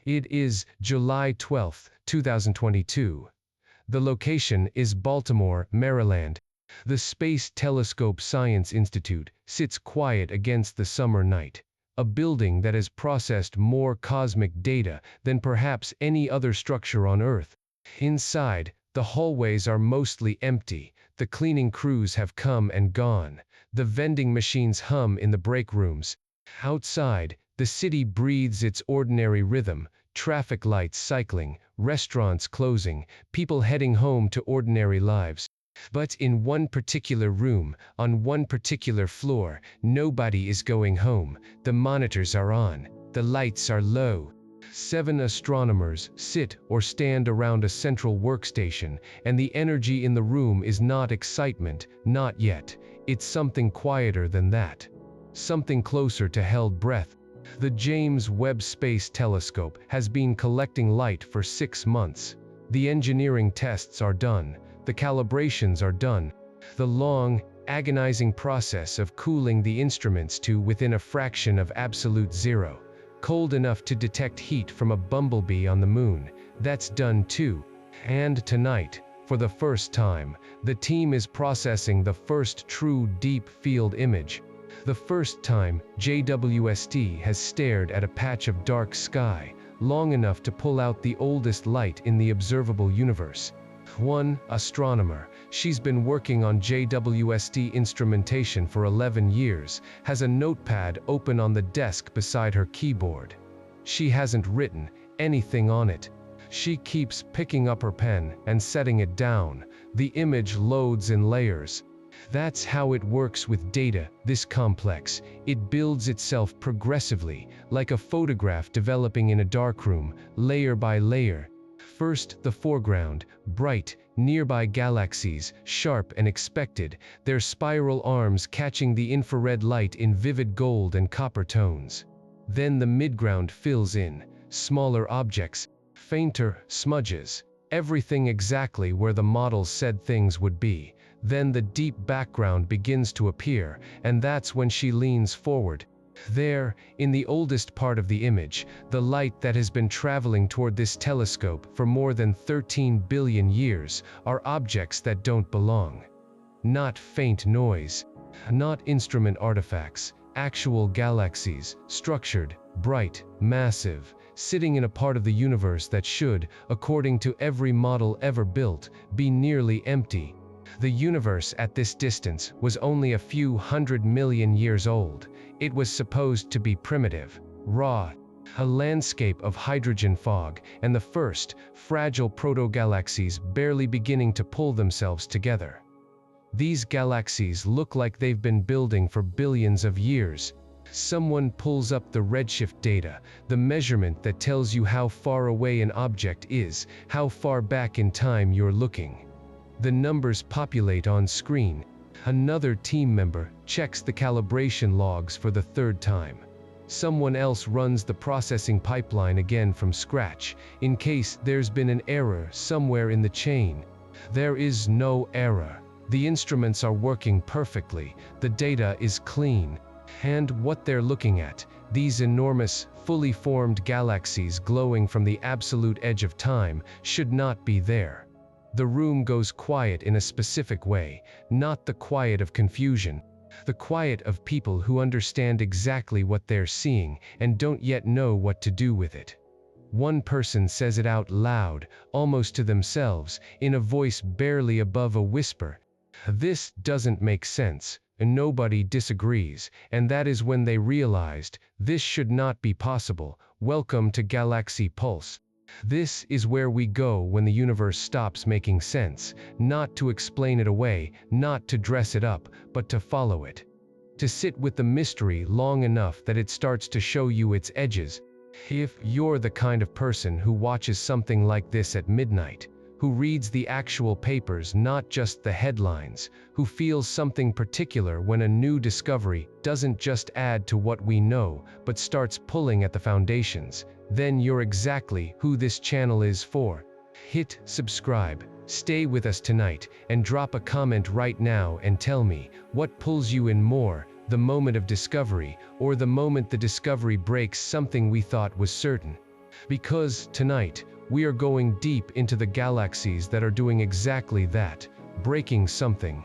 It is July 12, 2022. The location is Baltimore, Maryland. The Space Telescope Science Institute sits quiet against the summer night, a building that has processed more cosmic data than perhaps any other structure on Earth. Inside, the hallways are mostly empty, the cleaning crews have come and gone, the vending machines hum in the break rooms. Outside, the city breathes its ordinary rhythm, traffic lights cycling, restaurants closing, people heading home to ordinary lives. But in one particular room, on one particular floor, nobody is going home. The monitors are on, the lights are low. 7 astronomers sit or stand around a central workstation, and the energy in the room is not excitement, not yet. It's something quieter than that. Something closer to held breath. The James Webb Space Telescope has been collecting light for 6 months. The engineering tests are done. The calibrations are done. The long, agonizing process of cooling the instruments to within a fraction of absolute zero, cold enough to detect heat from a bumblebee on the moon, that's done too. And tonight, for the first time, the team is processing the first true deep field image. The first time JWST has stared at a patch of dark sky, long enough to pull out the oldest light in the observable universe. One astronomer, she's been working on JWST instrumentation for 11 years, has a notepad open on the desk beside her keyboard. She hasn't written anything on it. She keeps picking up her pen and setting it down. The image loads in layers. That's how it works with data this complex. It builds itself progressively, like a photograph developing in a darkroom, layer by layer. First, the foreground, bright, nearby galaxies, sharp and expected, their spiral arms catching the infrared light in vivid gold and copper tones. Then the midground fills in, smaller objects, fainter smudges, everything exactly where the model said things would be. Then the deep background begins to appear, and that's when she leans forward. There, in the oldest part of the image, the light that has been traveling toward this telescope for more than 13 billion years, are objects that don't belong. Not faint noise. Not instrument artifacts. Actual galaxies, structured, bright, massive, sitting in a part of the universe that should, according to every model ever built, be nearly empty. The universe at this distance was only a few 100 million years old. It was supposed to be primitive, raw, a landscape of hydrogen fog, and the first, fragile proto-galaxies barely beginning to pull themselves together. These galaxies look like they've been building for billions of years. Someone pulls up the redshift data, the measurement that tells you how far away an object is, how far back in time you're looking. The numbers populate on screen. Another team member checks the calibration logs for the 3rd time. Someone else runs the processing pipeline again from scratch, in case there's been an error somewhere in the chain. There is no error. The instruments are working perfectly, the data is clean. And what they're looking at, these enormous, fully formed galaxies glowing from the absolute edge of time, should not be there. The room goes quiet in a specific way, not the quiet of confusion, the quiet of people who understand exactly what they're seeing and don't yet know what to do with it. One person says it out loud, almost to themselves, in a voice barely above a whisper. This doesn't make sense, and nobody disagrees, and that is when they realized, this should not be possible. Welcome to Galaxy Pulse. This is where we go when the universe stops making sense, not to explain it away, not to dress it up, but to follow it. To sit with the mystery long enough that it starts to show you its edges. If you're the kind of person who watches something like this at midnight, who reads the actual papers, not just the headlines, who feels something particular when a new discovery doesn't just add to what we know, but starts pulling at the foundations, then you're exactly who this channel is for. Hit subscribe, stay with us tonight, and drop a comment right now and tell me, what pulls you in more, the moment of discovery, or the moment the discovery breaks something we thought was certain? Because tonight, we are going deep into the galaxies that are doing exactly that, breaking something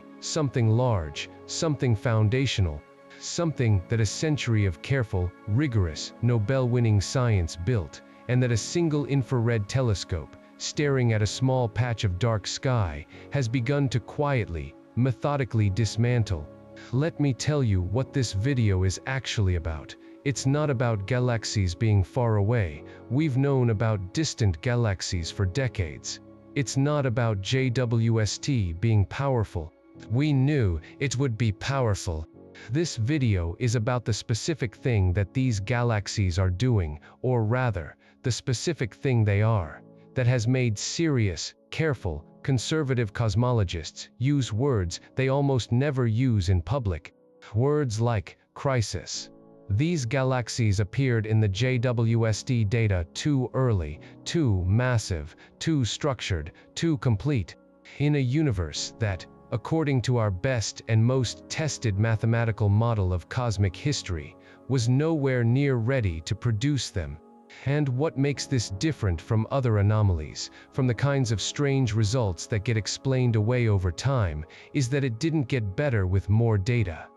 large, something foundational, something that a century of careful, rigorous, Nobel-winning science built, and that a single infrared telescope, staring at a small patch of dark sky, has begun to quietly, methodically dismantle. Let me tell you what this video is actually about. It's not about galaxies being far away. We've known about distant galaxies for decades. It's not about JWST being powerful. We knew it would be powerful. This video is about the specific thing that these galaxies are doing, or rather, the specific thing they are, that has made serious, careful, conservative cosmologists use words they almost never use in public. Words like crisis. These galaxies appeared in the JWST data too early, too massive, too structured, too complete, in a universe that, according to our best and most tested mathematical model of cosmic history, was nowhere near ready to produce them. And what makes this different from other anomalies, from the kinds of strange results that get explained away over time, is that it didn't get better with more data.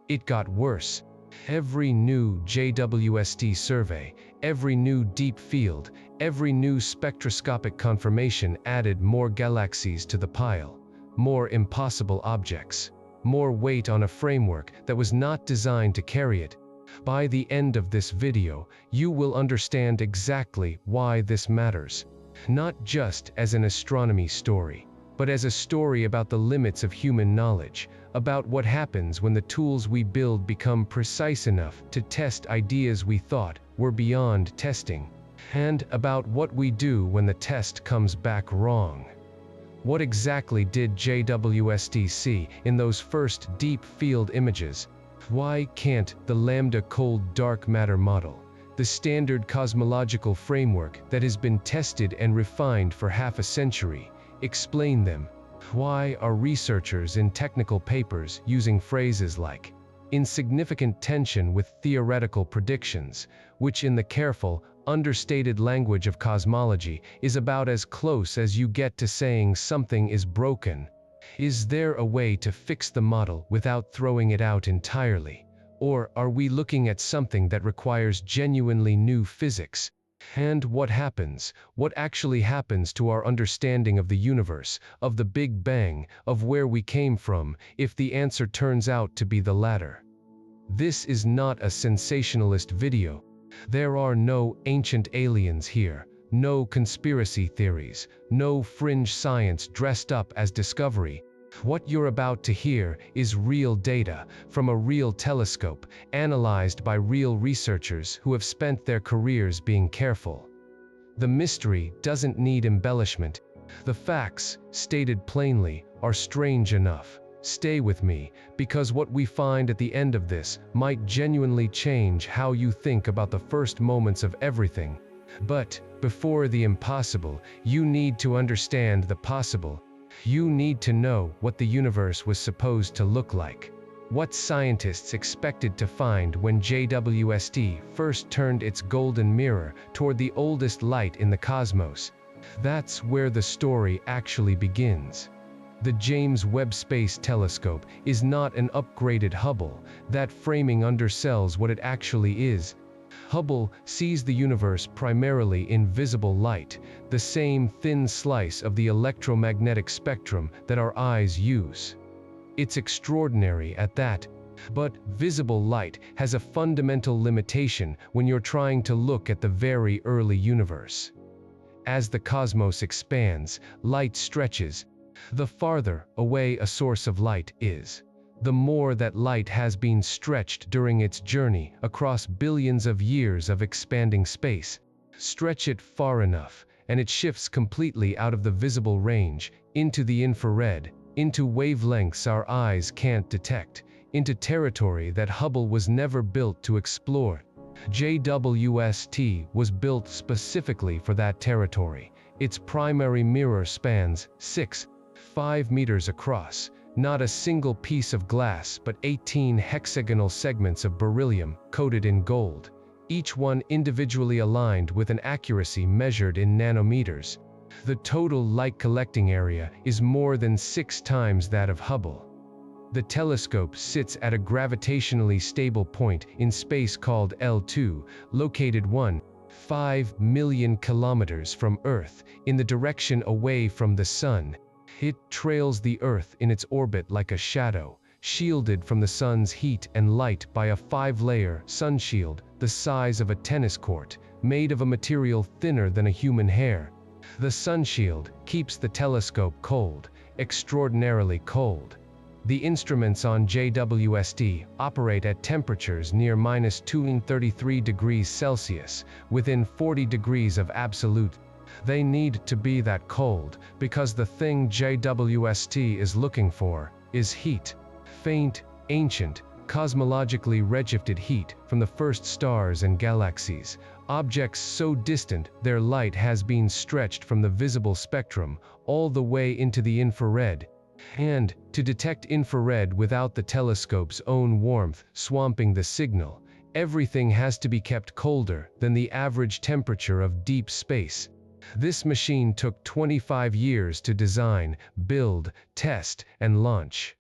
It got worse. Every new JWST survey, every new deep field, every new spectroscopic confirmation added more galaxies to the pile, more impossible objects, more weight on a framework that was not designed to carry it. By the end of this video, you will understand exactly why this matters. Not just as an astronomy story, but as a story about the limits of human knowledge, about what happens when the tools we build become precise enough to test ideas we thought were beyond testing, and about what we do when the test comes back wrong. What exactly did JWST see in those first deep field images? Why can't the lambda cold dark matter model, the standard cosmological framework that has been tested and refined for half a century, explain them? Why are researchers in technical papers using phrases like "in significant tension with theoretical predictions," which in the careful, understated language of cosmology is about as close as you get to saying something is broken? Is there a way to fix the model without throwing it out entirely? Or are we looking at something that requires genuinely new physics? And what actually happens to our understanding of the universe, of the Big Bang, of where we came from, if the answer turns out to be the latter? This is not a sensationalist video. There are no ancient aliens here, no conspiracy theories, no fringe science dressed up as discovery. What you're about to hear is real data from a real telescope, analyzed by real researchers who have spent their careers being careful. The mystery doesn't need embellishment. The facts, stated plainly, are strange enough. Stay with me, because what we find at the end of this might genuinely change how you think about the first moments of everything. But before the impossible, you need to understand the possible. You need to know what the universe was supposed to look like. What scientists expected to find when JWST first turned its golden mirror toward the oldest light in the cosmos. That's where the story actually begins. The James Webb Space Telescope is not an upgraded Hubble. That framing undersells what it actually is. Hubble sees the universe primarily in visible light, the same thin slice of the electromagnetic spectrum that our eyes use. It's extraordinary at that. But visible light has a fundamental limitation when you're trying to look at the very early universe. As the cosmos expands, light stretches. The farther away a source of light is, the more that light has been stretched during its journey across billions of years of expanding space. Stretch it far enough, and it shifts completely out of the visible range, into the infrared, into wavelengths our eyes can't detect, into territory that Hubble was never built to explore. JWST was built specifically for that territory. Its primary mirror spans 5 meters across. Not a single piece of glass, but 18 hexagonal segments of beryllium coated in gold. each one individually aligned with an accuracy measured in nanometers. The total light collecting area is more than 6 times that of Hubble. The telescope sits at a gravitationally stable point in space called L2, located 1.5 million kilometers from Earth in the direction away from the Sun. It trails the Earth in its orbit like a shadow, shielded from the Sun's heat and light by a 5-layer sunshield the size of a tennis court, made of a material thinner than a human hair. The sunshield keeps the telescope cold, extraordinarily cold. The instruments on JWST operate at temperatures near -233 degrees Celsius, within 40 degrees of absolute. They need to be that cold because the thing JWST is looking for is heat. Faint, ancient, cosmologically redshifted heat from the first stars and galaxies, objects so distant their light has been stretched from the visible spectrum all the way into the infrared. And, to detect infrared without the telescope's own warmth swamping the signal, everything has to be kept colder than the average temperature of deep space. This machine took 25 years to design, build, test, and launch.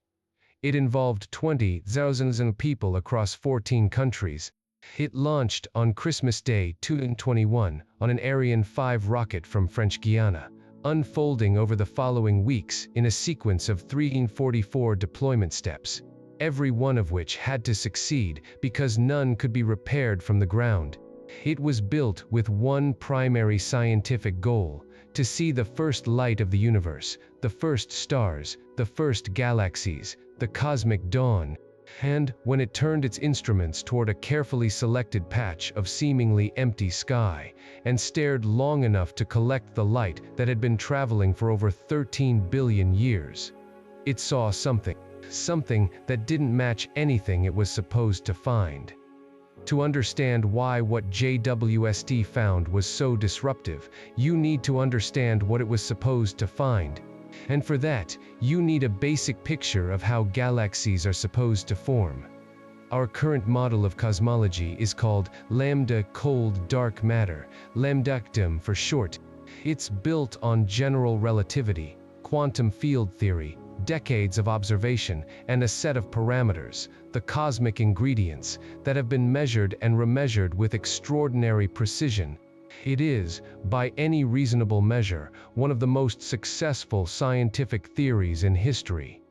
It involved 20,000 people across 14 countries. It launched on Christmas Day 2021 on an Ariane 5 rocket from French Guiana, unfolding over the following weeks in a sequence of 344 deployment steps, every one of which had to succeed because none could be repaired from the ground. It was built with one primary scientific goal: to see the first light of the universe, the first stars, the first galaxies, the cosmic dawn. And, when it turned its instruments toward a carefully selected patch of seemingly empty sky, and stared long enough to collect the light that had been traveling for over 13 billion years, it saw something that didn't match anything it was supposed to find. To understand why what JWST found was so disruptive, you need to understand what it was supposed to find. And for that, you need a basic picture of how galaxies are supposed to form. Our current model of cosmology is called lambda cold dark matter, lambdactum for short. It's built on general relativity, quantum field theory, decades of observation, and a set of parameters, the cosmic ingredients, that have been measured and remeasured with extraordinary precision. It is, by any reasonable measure, one of the most successful scientific theories in history.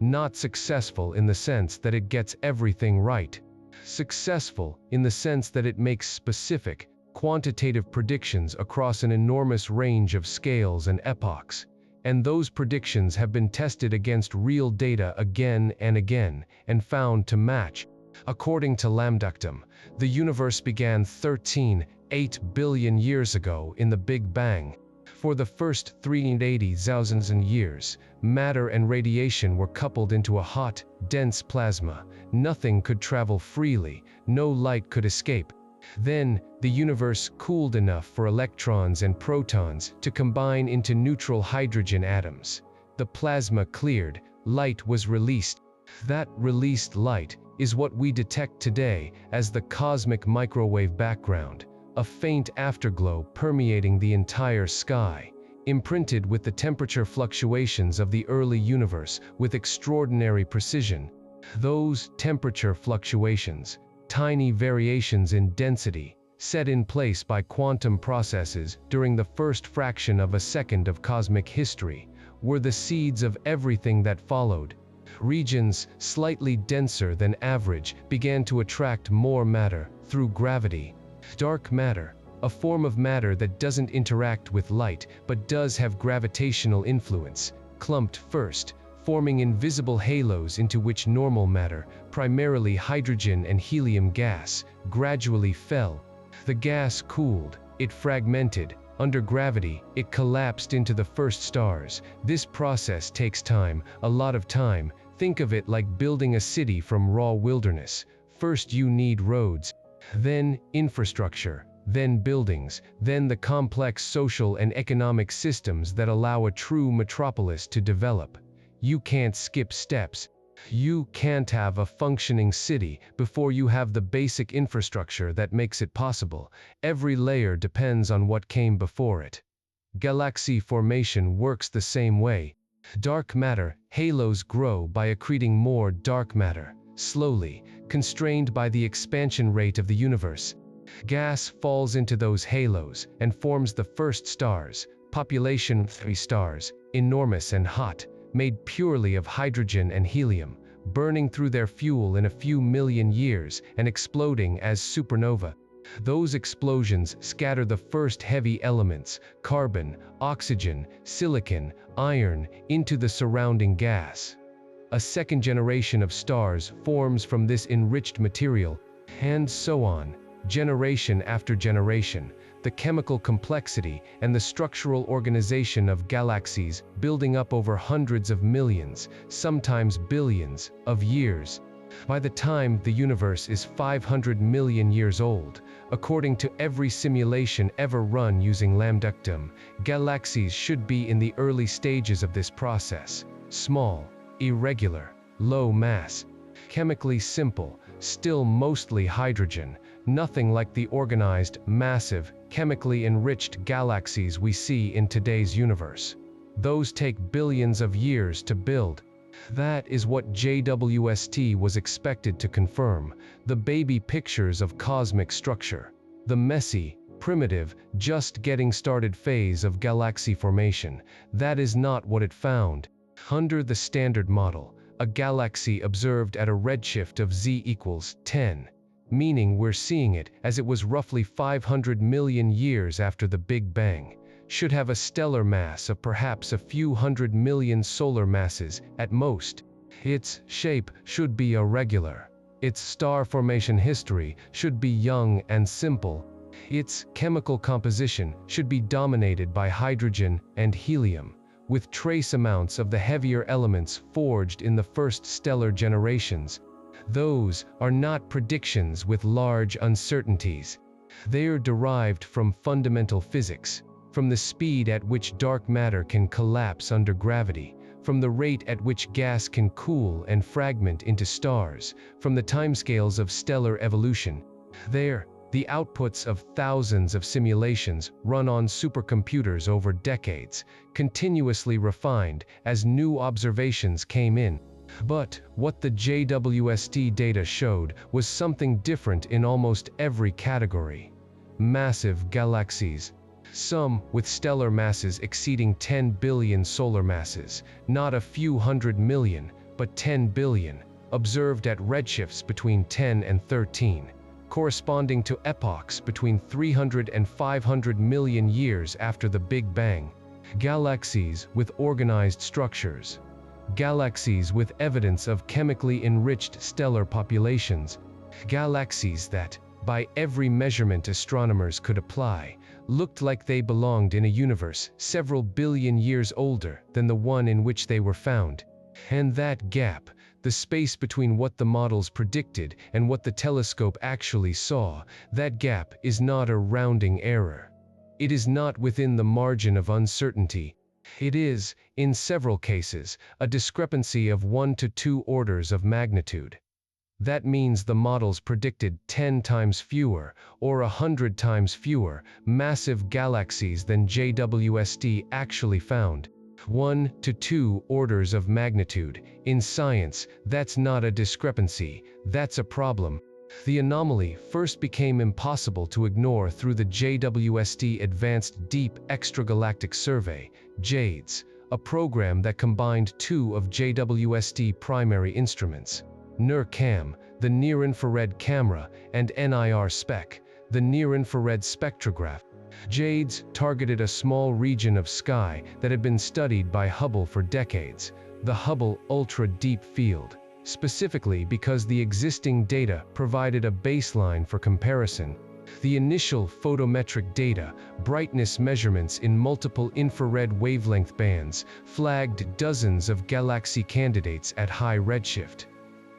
Not successful in the sense that it gets everything right. Successful in the sense that it makes specific, quantitative predictions across an enormous range of scales and epochs. And those predictions have been tested against real data again and again, and found to match. According to lambdactum, the universe began 13.8 billion years ago in the Big Bang. For the first 380,000 years, matter and radiation were coupled into a hot, dense plasma. Nothing could travel freely, no light could escape. Then, the universe cooled enough for electrons and protons to combine into neutral hydrogen atoms. The plasma cleared, light was released. That released light is what we detect today as the cosmic microwave background, a faint afterglow permeating the entire sky, imprinted with the temperature fluctuations of the early universe with extraordinary precision. Those temperature fluctuations, tiny variations in density, set in place by quantum processes during the first fraction of a second of cosmic history, were the seeds of everything that followed. Regions slightly denser than average began to attract more matter through gravity. Dark matter, a form of matter that doesn't interact with light but does have gravitational influence, clumped first, forming invisible halos into which normal matter, primarily hydrogen and helium gas, gradually fell. The gas cooled, it fragmented. Under gravity, it collapsed into the first stars. This process takes time, a lot of time. Think of it like building a city from raw wilderness. First you need roads, then infrastructure, then buildings, then the complex social and economic systems that allow a true metropolis to develop. You can't skip steps. You can't have a functioning city before you have the basic infrastructure that makes it possible. Every layer depends on what came before it. Galaxy formation works the same way. Dark matter halos grow by accreting more dark matter, slowly, constrained by the expansion rate of the universe. Gas falls into those halos and forms the first stars, population 3 stars, enormous and hot, made purely of hydrogen and helium, burning through their fuel in a few million years and exploding as supernova. Those explosions scatter the first heavy elements, carbon, oxygen, silicon, iron, into the surrounding gas. A second generation of stars forms from this enriched material, and so on, generation after generation. The chemical complexity and the structural organization of galaxies building up over hundreds of millions, sometimes billions, of years. By the time the universe is 500 million years old, according to every simulation ever run using lambda-quantum, galaxies should be in the early stages of this process, small, irregular, low mass, chemically simple, still mostly hydrogen, nothing like the organized, massive, chemically enriched galaxies we see in today's universe. Those take billions of years to build. That is what JWST was expected to confirm, the baby pictures of cosmic structure. The messy, primitive, just getting started phase of galaxy formation. That is not what it found. Under the standard model, a galaxy observed at a redshift of z equals 10, meaning we're seeing it as it was roughly 500 million years after the Big Bang, should have a stellar mass of perhaps a few hundred million solar masses at most. Its shape should be irregular. Its star formation history should be young and simple. Its chemical composition should be dominated by hydrogen and helium, with trace amounts of the heavier elements forged in the first stellar generations. Those are not predictions with large uncertainties. They are derived from fundamental physics, from the speed at which dark matter can collapse under gravity, from the rate at which gas can cool and fragment into stars, from the timescales of stellar evolution. They're the outputs of thousands of simulations run on supercomputers over decades, continuously refined as new observations came in. But what the JWST data showed was something different in almost every category. Massive galaxies, some with stellar masses exceeding 10 billion solar masses, not a few hundred million, but 10 billion, observed at redshifts between 10 and 13, corresponding to epochs between 300 and 500 million years after the Big Bang. Galaxies with organized structures. Galaxies with evidence of chemically enriched stellar populations. Galaxies that, by every measurement astronomers could apply, looked like they belonged in a universe several billion years older than the one in which they were found. And that gap, the space between what the models predicted and what the telescope actually saw, that gap is not a rounding error. It is not within the margin of uncertainty. It is, in several cases, a discrepancy of 1 to 2 orders of magnitude. That means the models predicted 10 times fewer, or 100 times fewer, massive galaxies than JWST actually found. 1 to 2 orders of magnitude. In science, that's not a discrepancy, that's a problem. The anomaly first became impossible to ignore through the JWST Advanced Deep Extragalactic Survey, JADES, a program that combined 2 of JWST primary instruments. NIRCam, the near-infrared camera, and NIR-SPEC, the near-infrared spectrograph. JADES targeted a small region of sky that had been studied by Hubble for decades, the Hubble Ultra Deep Field, specifically because the existing data provided a baseline for comparison. The initial photometric data, brightness measurements in multiple infrared wavelength bands, flagged dozens of galaxy candidates at high redshift.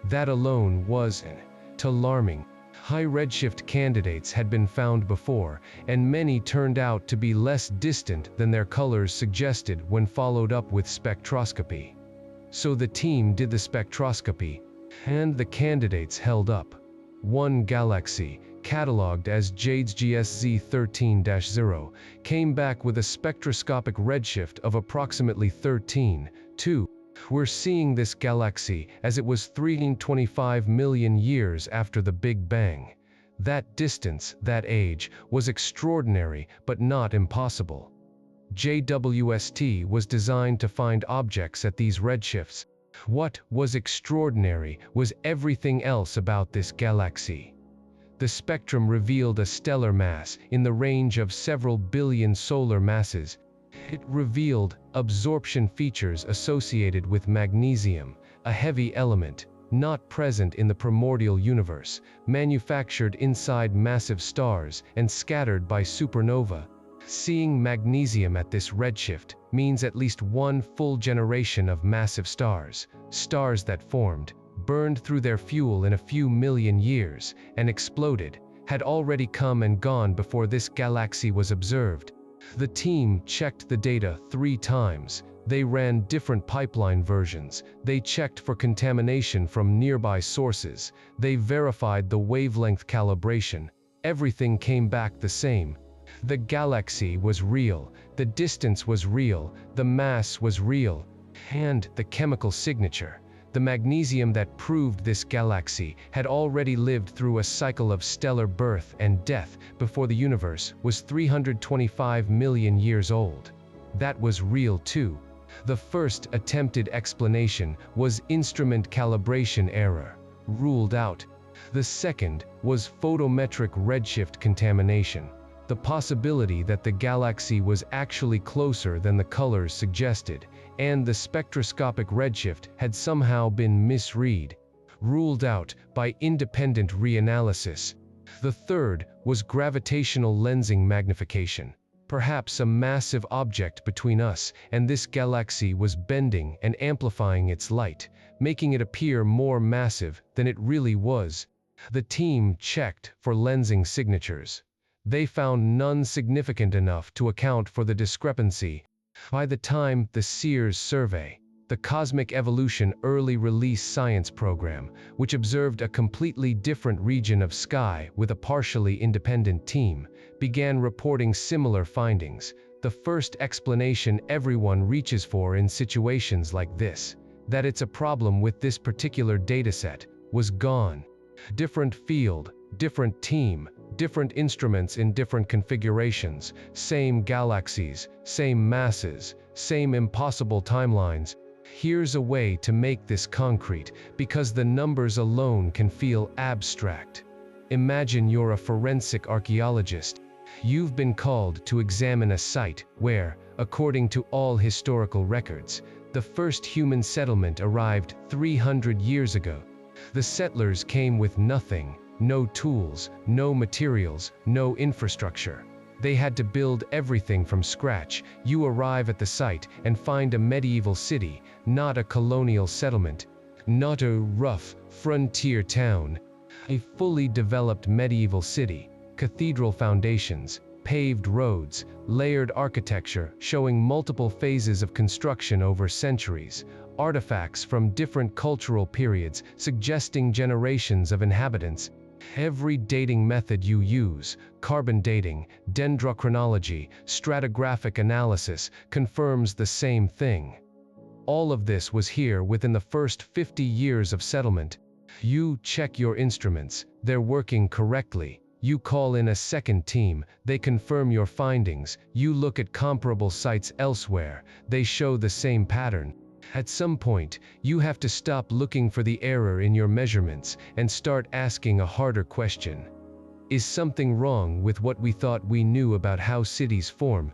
That alone was alarming. High redshift candidates had been found before, and many turned out to be less distant than their colors suggested when followed up with spectroscopy. So the team did the spectroscopy, and the candidates held up. One galaxy, catalogued as JWST 13-0, came back with a spectroscopic redshift of approximately 13.2. We're seeing this galaxy as it was 325 million years after the Big Bang. That distance, that age, was extraordinary but not impossible. JWST was designed to find objects at these redshifts. What was extraordinary was everything else about this galaxy. The spectrum revealed a stellar mass in the range of several billion solar masses. It revealed absorption features associated with magnesium, a heavy element, not present in the primordial universe, manufactured inside massive stars and scattered by supernova. Seeing magnesium at this redshift means at least one full generation of massive stars, stars that formed, burned through their fuel in a few million years, and exploded, had already come and gone before this galaxy was observed. The team checked the data 3 times. They ran different pipeline versions. They checked for contamination from nearby sources. They verified the wavelength calibration. Everything came back the same. The galaxy was real, the distance was real, the mass was real, and the chemical signature, the magnesium that proved this galaxy, had already lived through a cycle of stellar birth and death before the universe was 325 million years old. That was real too. The first attempted explanation was instrument calibration error, ruled out. The second was photometric redshift contamination, the possibility that the galaxy was actually closer than the colors suggested, and the spectroscopic redshift had somehow been misread, ruled out by independent reanalysis. The third was gravitational lensing magnification. Perhaps a massive object between us and this galaxy was bending and amplifying its light, making it appear more massive than it really was. The team checked for lensing signatures. They found none significant enough to account for the discrepancy. By the time the CEERS survey, the Cosmic Evolution Early Release Science Program, which observed a completely different region of sky with a partially independent team, began reporting similar findings, the first explanation everyone reaches for in situations like this, that it's a problem with this particular dataset, was gone. Different field, different team, different instruments in different configurations, same galaxies, same masses, same impossible timelines. Here's a way to make this concrete, because the numbers alone can feel abstract. Imagine you're a forensic archaeologist. You've been called to examine a site where, according to all historical records, the first human settlement arrived 300 years ago. The settlers came with nothing. No tools, no materials, no infrastructure. They had to build everything from scratch. You arrive at the site and find a medieval city, not a colonial settlement, not a rough frontier town. A fully developed medieval city, cathedral foundations, paved roads, layered architecture showing multiple phases of construction over centuries, artifacts from different cultural periods suggesting generations of inhabitants. Every dating method you use, carbon dating, dendrochronology, stratigraphic analysis, confirms the same thing. All of this was here within the first 50 years of settlement. You check your instruments, they're working correctly. You call in a second team, they confirm your findings. You look at comparable sites elsewhere, they show the same pattern. At some point, you have to stop looking for the error in your measurements and start asking a harder question. Is something wrong with what we thought we knew about how cities form?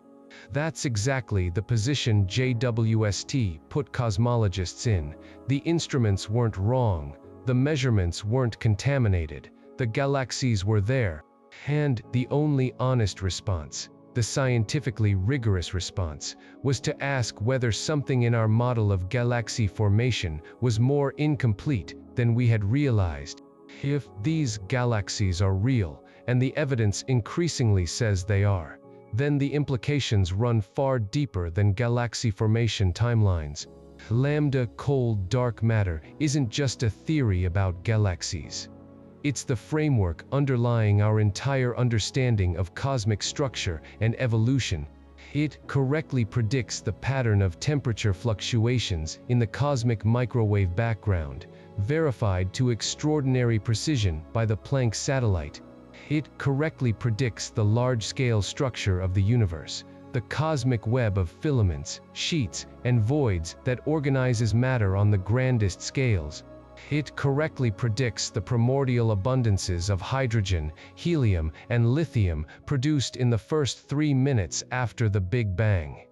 That's exactly the position JWST put cosmologists in. The instruments weren't wrong, the measurements weren't contaminated, the galaxies were there. And the only honest response, the scientifically rigorous response, was to ask whether something in our model of galaxy formation was more incomplete than we had realized. If these galaxies are real, and the evidence increasingly says they are, then the implications run far deeper than galaxy formation timelines. Lambda cold dark matter isn't just a theory about galaxies. It's the framework underlying our entire understanding of cosmic structure and evolution. It correctly predicts the pattern of temperature fluctuations in the cosmic microwave background, verified to extraordinary precision by the Planck satellite. It correctly predicts the large-scale structure of the universe, the cosmic web of filaments, sheets, and voids that organizes matter on the grandest scales. It correctly predicts the primordial abundances of hydrogen, helium, and lithium produced in the first 3 minutes after the Big Bang.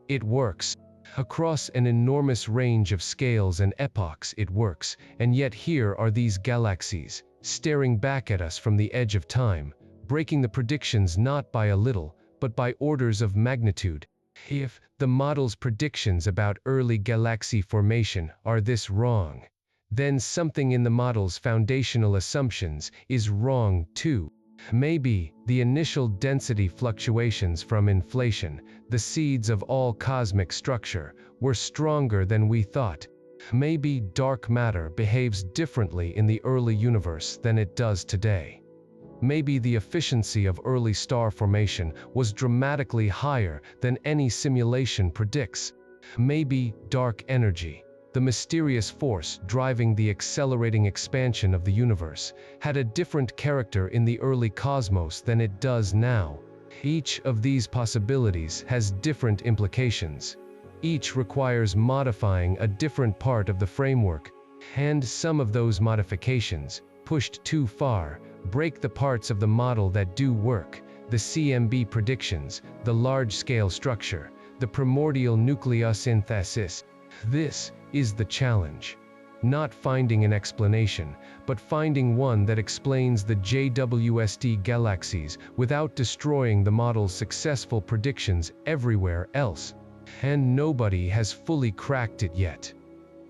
It works. Across an enormous range of scales and epochs it works, and yet here are these galaxies, staring back at us from the edge of time, breaking the predictions not by a little, but by orders of magnitude. If the model's predictions about early galaxy formation are this wrong, then something in the model's foundational assumptions is wrong too. Maybe the initial density fluctuations from inflation, the seeds of all cosmic structure, were stronger than we thought. Maybe dark matter behaves differently in the early universe than it does today. Maybe the efficiency of early star formation was dramatically higher than any simulation predicts. Maybe dark energy, the mysterious force driving the accelerating expansion of the universe, had a different character in the early cosmos than it does now. Each of these possibilities has different implications. Each requires modifying a different part of the framework, and some of those modifications, pushed too far, break the parts of the model that do work: the CMB predictions, the large-scale structure, the primordial nucleosynthesis. This is the challenge. Not finding an explanation, but finding one that explains the JWST galaxies without destroying the model's successful predictions everywhere else. And nobody has fully cracked it yet.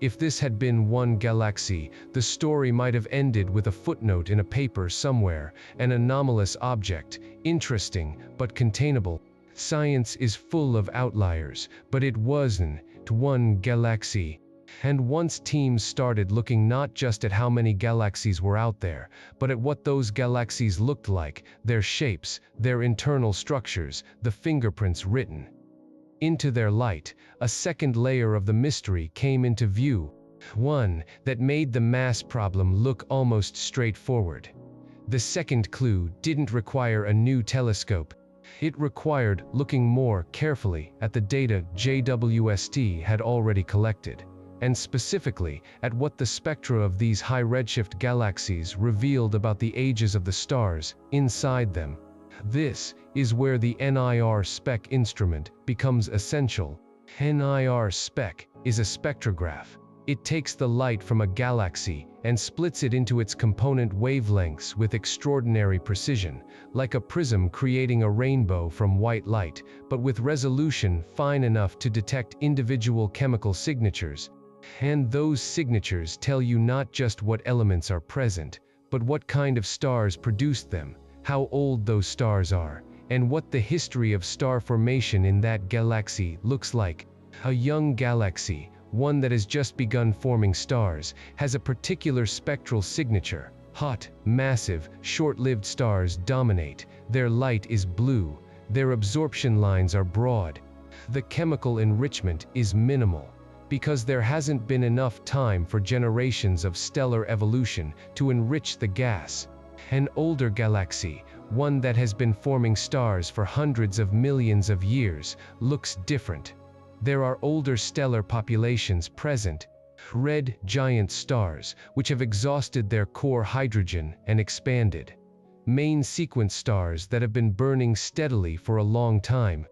If this had been one galaxy, the story might have ended with a footnote in a paper somewhere, an anomalous object, interesting but containable. Science is full of outliers, but it wasn't one galaxy. And once teams started looking not just at how many galaxies were out there, but at what those galaxies looked like, their shapes, their internal structures, the fingerprints written into their light, a second layer of the mystery came into view, one that made the mass problem look almost straightforward. The second clue didn't require a new telescope. It required looking more carefully at the data JWST had already collected, and specifically at what the spectra of these high redshift galaxies revealed about the ages of the stars inside them. This is where the NIR spec instrument becomes essential. NIR spec is a spectrograph. It takes the light from a galaxy and splits it into its component wavelengths with extraordinary precision, like a prism creating a rainbow from white light, but with resolution fine enough to detect individual chemical signatures. And those signatures tell you not just what elements are present, but what kind of stars produced them, how old those stars are, and what the history of star formation in that galaxy looks like. A young galaxy, one that has just begun forming stars, has a particular spectral signature. Hot, massive, short-lived stars dominate. Their light is blue. Their absorption lines are broad. The chemical enrichment is minimal, because there hasn't been enough time for generations of stellar evolution to enrich the gas. An older galaxy, one that has been forming stars for hundreds of millions of years, looks different. There are older stellar populations present, red giant stars, which have exhausted their core hydrogen and expanded. Main sequence stars that have been burning steadily for a long time.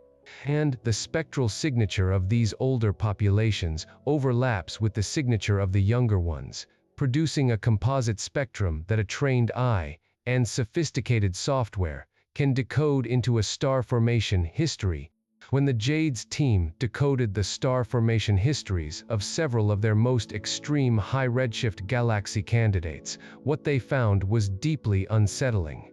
And the spectral signature of these older populations overlaps with the signature of the younger ones, producing a composite spectrum that a trained eye and sophisticated software can decode into a star formation history. When the JADES team decoded the star formation histories of several of their most extreme high redshift galaxy candidates, what they found was deeply unsettling.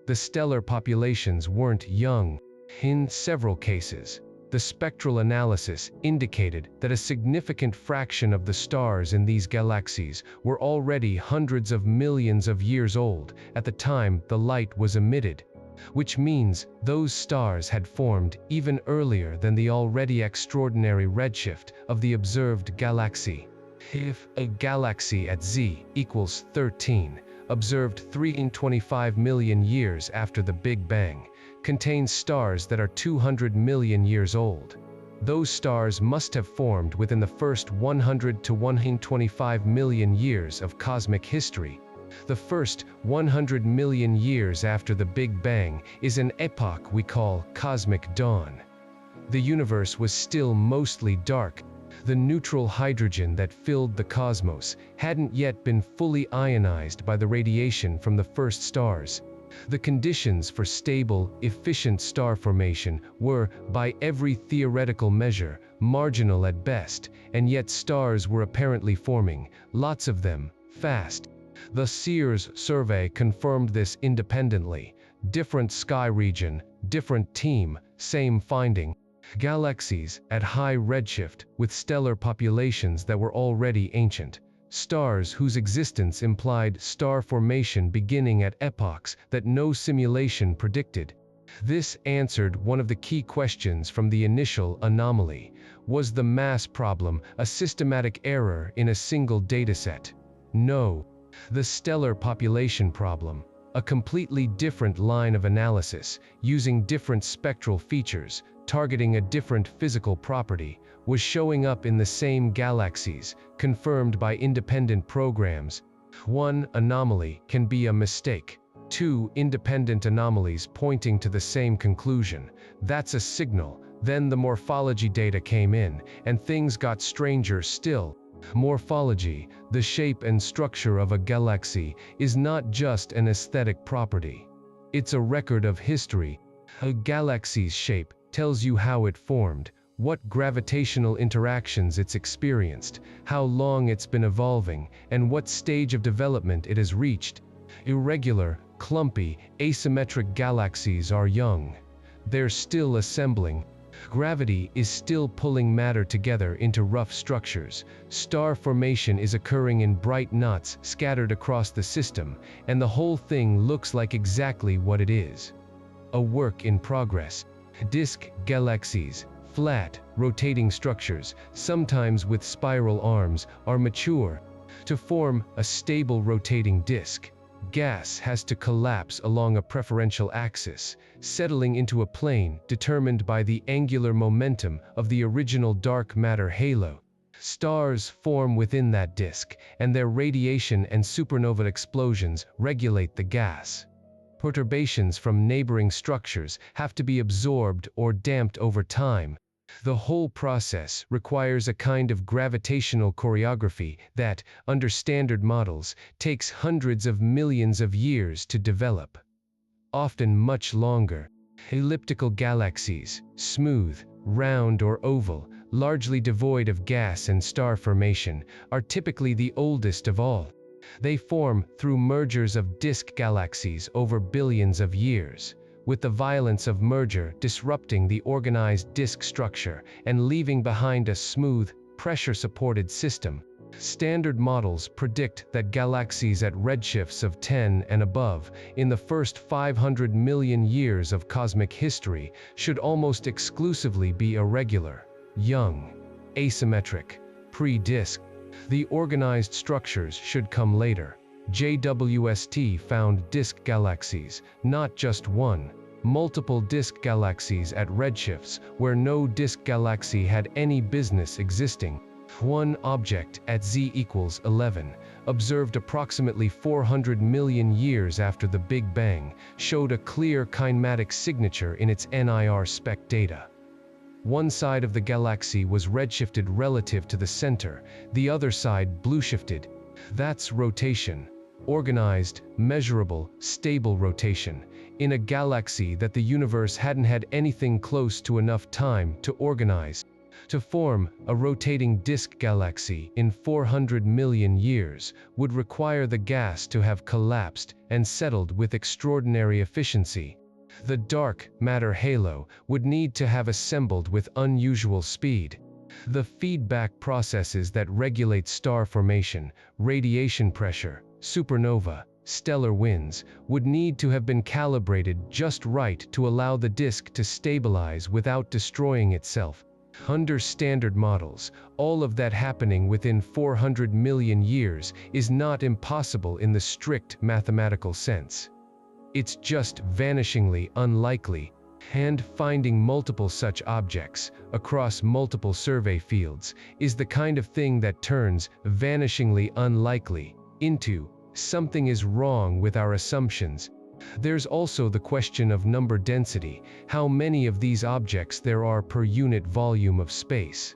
The stellar populations weren't young. In several cases, The spectral analysis indicated that a significant fraction of the stars in these galaxies were already hundreds of millions of years old at the time the light was emitted, which means those stars had formed even earlier than the already extraordinary redshift of the observed galaxy. If a galaxy at Z equals 13, observed 325 million years after the Big Bang, contains stars that are 200 million years old. Those stars must have formed within the first 100 to 125 million years of cosmic history. The first 100 million years after the Big Bang is an epoch we call cosmic dawn. The universe was still mostly dark. The neutral hydrogen that filled the cosmos hadn't yet been fully ionized by the radiation from the first stars. The conditions for stable, efficient star formation were, by every theoretical measure, marginal at best, and yet stars were apparently forming, lots of them, fast. The CEERS survey confirmed this independently. Different sky region, different team, same finding. Galaxies at high redshift with stellar populations that were already ancient. Stars whose existence implied star formation beginning at epochs that no simulation predicted. This answered one of the key questions from the initial anomaly. Was the mass problem a systematic error in a single dataset? No. The stellar population problem, a completely different line of analysis, using different spectral features, targeting a different physical property, was showing up in the same galaxies, confirmed by independent programs. One anomaly can be a mistake. Two independent anomalies pointing to the same conclusion. That's a signal. Then the morphology data came in, and things got stranger still. Morphology, the shape and structure of a galaxy, is not just an aesthetic property. It's a record of history. A galaxy's shape tells you how it formed, what gravitational interactions it's experienced, how long it's been evolving, and what stage of development it has reached. Irregular, clumpy, asymmetric galaxies are young. They're still assembling. Gravity is still pulling matter together into rough structures. Star formation is occurring in bright knots scattered across the system, and the whole thing looks like exactly what it is. A work in progress. Disk galaxies, flat, rotating structures, sometimes with spiral arms, are mature. To form a stable rotating disk, gas has to collapse along a preferential axis, settling into a plane determined by the angular momentum of the original dark matter halo. Stars form within that disk, and their radiation and supernova explosions regulate the gas. Perturbations from neighboring structures have to be absorbed or damped over time. The whole process requires a kind of gravitational choreography that, under standard models, takes hundreds of millions of years to develop. Often much longer. Elliptical galaxies, smooth, round or oval, largely devoid of gas and star formation, are typically the oldest of all. They form through mergers of disk galaxies over billions of years, with the violence of merger disrupting the organized disk structure and leaving behind a smooth, pressure-supported system. Standard models predict that galaxies at redshifts of 10 and above, in the first 500 million years of cosmic history, should almost exclusively be irregular, young, asymmetric, pre-disk. The organized structures should come later. JWST found disk galaxies, not just one, multiple disk galaxies at redshifts where no disk galaxy had any business existing. One object at Z equals 11, observed approximately 400 million years after the Big Bang, showed a clear kinematic signature in its NIR spec data. One side of the galaxy was redshifted relative to the center, the other side blueshifted. That's rotation. Organized, measurable, stable rotation, in a galaxy that the universe hadn't had anything close to enough time to organize. To form a rotating disk galaxy in 400 million years would require the gas to have collapsed and settled with extraordinary efficiency. The dark matter halo would need to have assembled with unusual speed. The feedback processes that regulate star formation, radiation pressure, supernova, stellar winds, would need to have been calibrated just right to allow the disk to stabilize without destroying itself. Under standard models, all of that happening within 400 million years is not impossible in the strict mathematical sense. It's just vanishingly unlikely, and finding multiple such objects across multiple survey fields is the kind of thing that turns vanishingly unlikely into something is wrong with our assumptions. There's also the question of number density, how many of these objects there are per unit volume of space.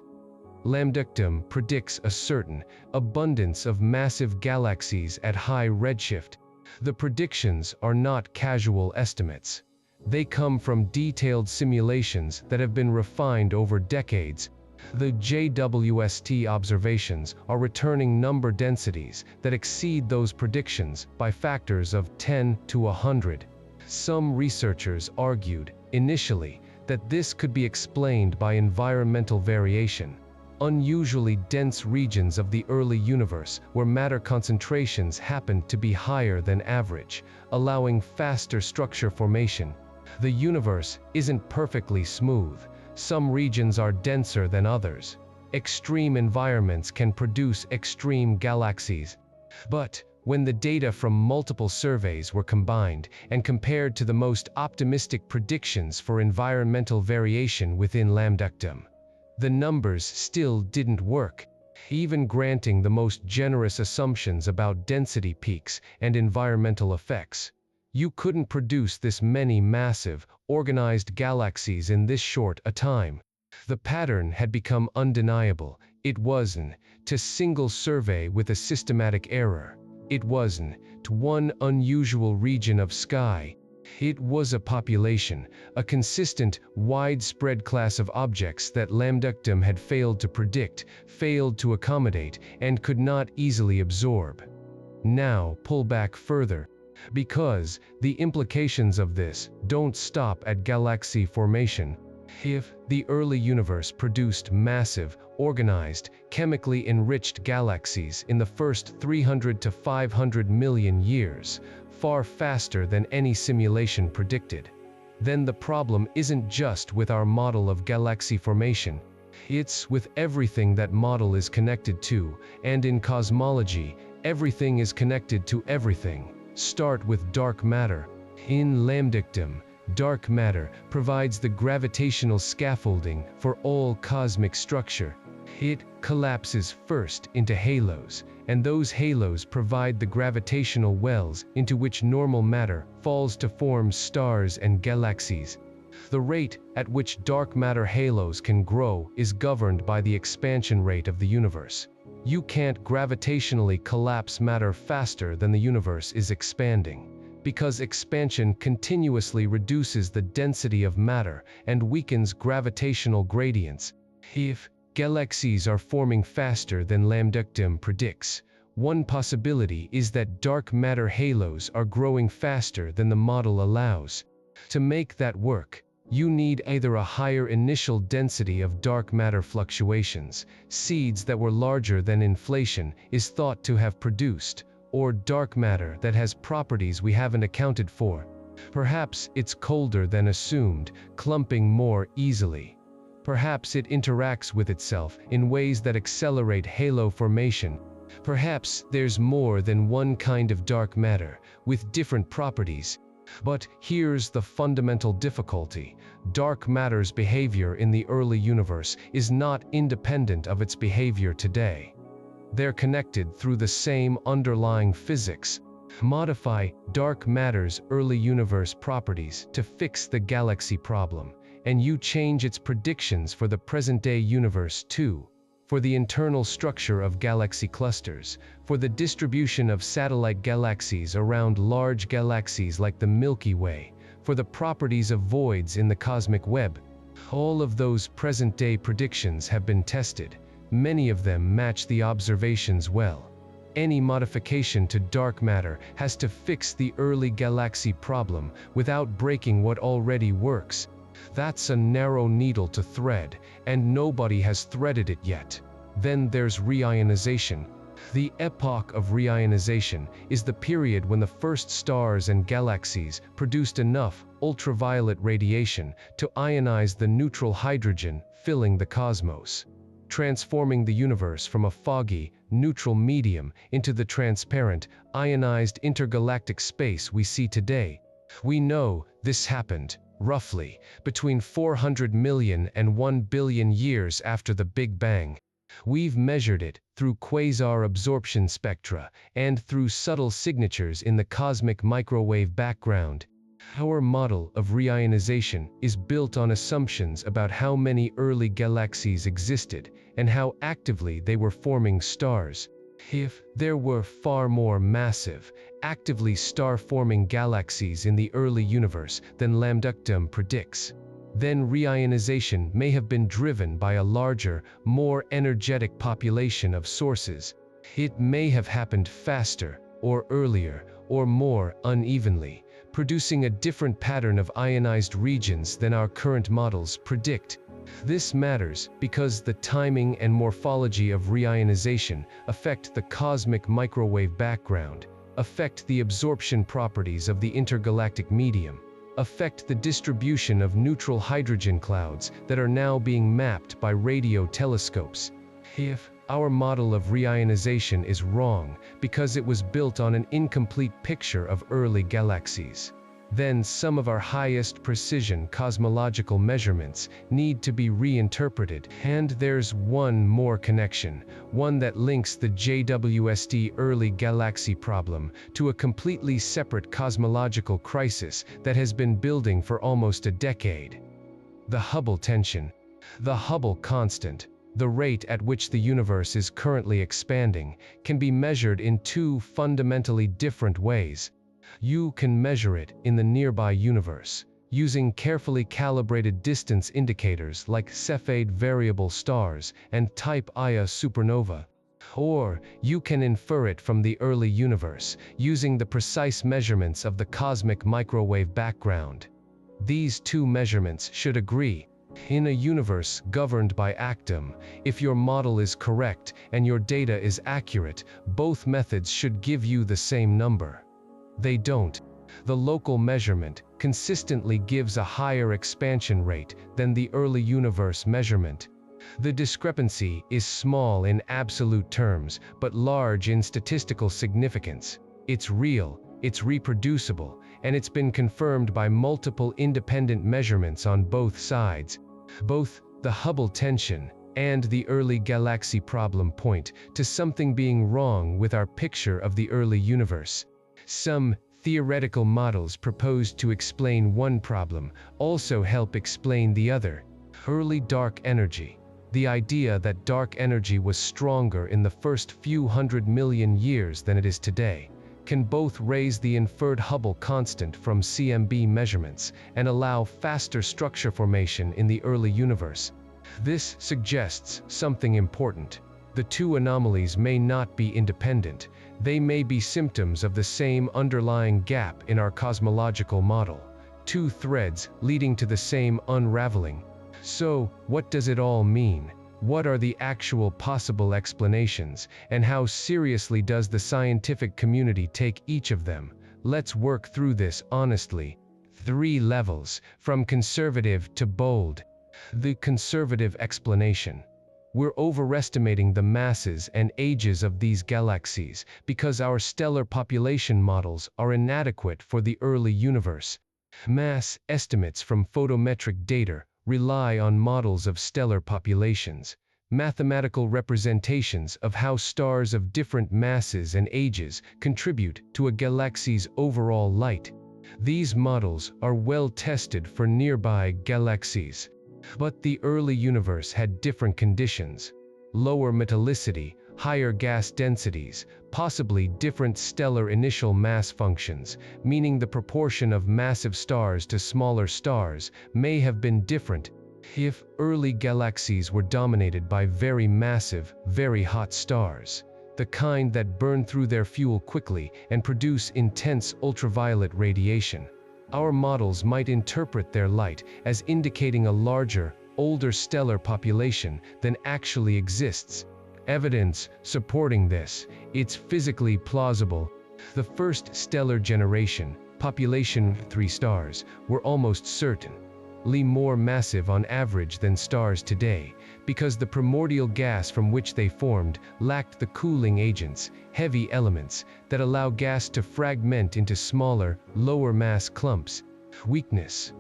Lambdactum predicts a certain abundance of massive galaxies at high redshift. The predictions are not casual estimates. They come from detailed simulations that have been refined over decades. The JWST observations are returning number densities that exceed those predictions by factors of 10 to 100. Some researchers argued, initially, that this could be explained by environmental variation, unusually dense regions of the early universe where matter concentrations happened to be higher than average, allowing faster structure formation. The universe isn't perfectly smooth. Some regions are denser than others. Extreme environments can produce extreme galaxies. But when the data from multiple surveys were combined and compared to the most optimistic predictions for environmental variation within lambdactum, the numbers still didn't work. Even granting the most generous assumptions about density peaks and environmental effects, you couldn't produce this many massive, organized galaxies in this short a time. The pattern had become undeniable. It wasn't a single survey with a systematic error. It wasn't one unusual region of sky. It was a population, a consistent, widespread class of objects that lambdactum had failed to predict, failed to accommodate, and could not easily absorb. Now pull back further, because the implications of this don't stop at galaxy formation. If the early universe produced massive, organized, chemically enriched galaxies in the first 300 to 500 million years, far faster than any simulation predicted, then the problem isn't just with our model of galaxy formation. It's with everything that model is connected to, and in cosmology, everything is connected to everything. Start with dark matter. In lambdactum, dark matter provides the gravitational scaffolding for all cosmic structure. It collapses first into halos, and those halos provide the gravitational wells into which normal matter falls to form stars and galaxies. The rate at which dark matter halos can grow is governed by the expansion rate of the universe. You can't gravitationally collapse matter faster than the universe is expanding, because expansion continuously reduces the density of matter and weakens gravitational gradients. If galaxies are forming faster than lambdactum predicts, one possibility is that dark matter halos are growing faster than the model allows. To make that work, you need either a higher initial density of dark matter fluctuations, seeds that were larger than inflation is thought to have produced, or dark matter that has properties we haven't accounted for. Perhaps it's colder than assumed, clumping more easily. Perhaps it interacts with itself in ways that accelerate halo formation. Perhaps there's more than one kind of dark matter, with different properties. But here's the fundamental difficulty. Dark matter's behavior in the early universe is not independent of its behavior today. They're connected through the same underlying physics. Modify dark matter's early universe properties to fix the galaxy problem, and you change its predictions for the present-day universe too. For the internal structure of galaxy clusters, for the distribution of satellite galaxies around large galaxies like the Milky Way, for the properties of voids in the cosmic web. All of those present-day predictions have been tested. Many of them match the observations well. Any modification to dark matter has to fix the early galaxy problem without breaking what already works. That's a narrow needle to thread, and nobody has threaded it yet. Then there's reionization. The epoch of reionization is the period when the first stars and galaxies produced enough ultraviolet radiation to ionize the neutral hydrogen filling the cosmos, transforming the universe from a foggy, neutral medium into the transparent, ionized intergalactic space we see today. We know this happened, roughly, between 400 million and 1 billion years after the Big Bang. We've measured it through quasar absorption spectra and through subtle signatures in the cosmic microwave background. Our model of reionization is built on assumptions about how many early galaxies existed and how actively they were forming stars. If there were far more massive, actively star-forming galaxies in the early universe than Lambda predicts, then reionization may have been driven by a larger, more energetic population of sources. It may have happened faster, or earlier, or more unevenly, producing a different pattern of ionized regions than our current models predict. This matters because the timing and morphology of reionization affect the cosmic microwave background, affect the absorption properties of the intergalactic medium, affect the distribution of neutral hydrogen clouds that are now being mapped by radio telescopes. If our model of reionization is wrong because it was built on an incomplete picture of early galaxies, then some of our highest precision cosmological measurements need to be reinterpreted. And there's one more connection, one that links the JWST early galaxy problem to a completely separate cosmological crisis that has been building for almost a decade. The Hubble tension. The Hubble constant, the rate at which the universe is currently expanding, can be measured in two fundamentally different ways. You can measure it in the nearby universe, using carefully calibrated distance indicators like Cepheid variable stars and Type Ia supernova. Or you can infer it from the early universe, using the precise measurements of the cosmic microwave background. These two measurements should agree. In a universe governed by actum, if your model is correct and your data is accurate, both methods should give you the same number. They don't. The local measurement consistently gives a higher expansion rate than the early universe measurement. The discrepancy is small in absolute terms, but large in statistical significance. It's real, it's reproducible, and it's been confirmed by multiple independent measurements on both sides. Both the Hubble tension and the early galaxy problem point to something being wrong with our picture of the early universe. Some theoretical models proposed to explain one problem also help explain the other. Early dark energy. The idea that dark energy was stronger in the first few 100 million years than it is today can both raise the inferred Hubble constant from CMB measurements and allow faster structure formation in the early universe. This suggests something important. The two anomalies may not be independent. They may be symptoms of the same underlying gap in our cosmological model. Two threads leading to the same unraveling. So, what does it all mean? What are the actual possible explanations, and how seriously does the scientific community take each of them? Let's work through this honestly. 3 levels, from conservative to bold. The conservative explanation. We're overestimating the masses and ages of these galaxies because our stellar population models are inadequate for the early universe. Mass estimates from photometric data rely on models of stellar populations, mathematical representations of how stars of different masses and ages contribute to a galaxy's overall light. These models are well tested for nearby galaxies. But the early universe had different conditions. Lower metallicity, higher gas densities, possibly different stellar initial mass functions, meaning the proportion of massive stars to smaller stars may have been different. If early galaxies were dominated by very massive, very hot stars, the kind that burn through their fuel quickly and produce intense ultraviolet radiation. Our models might interpret their light as indicating a larger, older stellar population than actually exists. Evidence supporting this, it's physically plausible. The first stellar generation, population 3 stars, were almost certainly more massive on average than stars today, because the primordial gas from which they formed lacked the cooling agents, heavy elements, that allow gas to fragment into smaller, lower mass clumps. Weakness.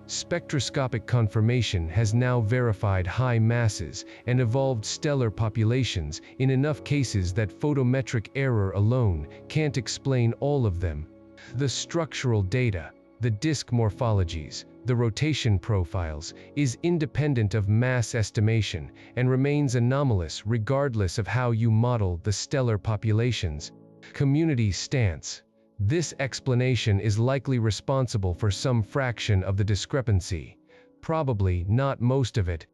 Spectroscopic confirmation has now verified high masses and evolved stellar populations in enough cases that photometric error alone can't explain all of them. The structural data, the disk morphologies, the rotation profiles, is independent of mass estimation and remains anomalous regardless of how you model the stellar populations. Community stance. This explanation is likely responsible for some fraction of the discrepancy, probably not most of it.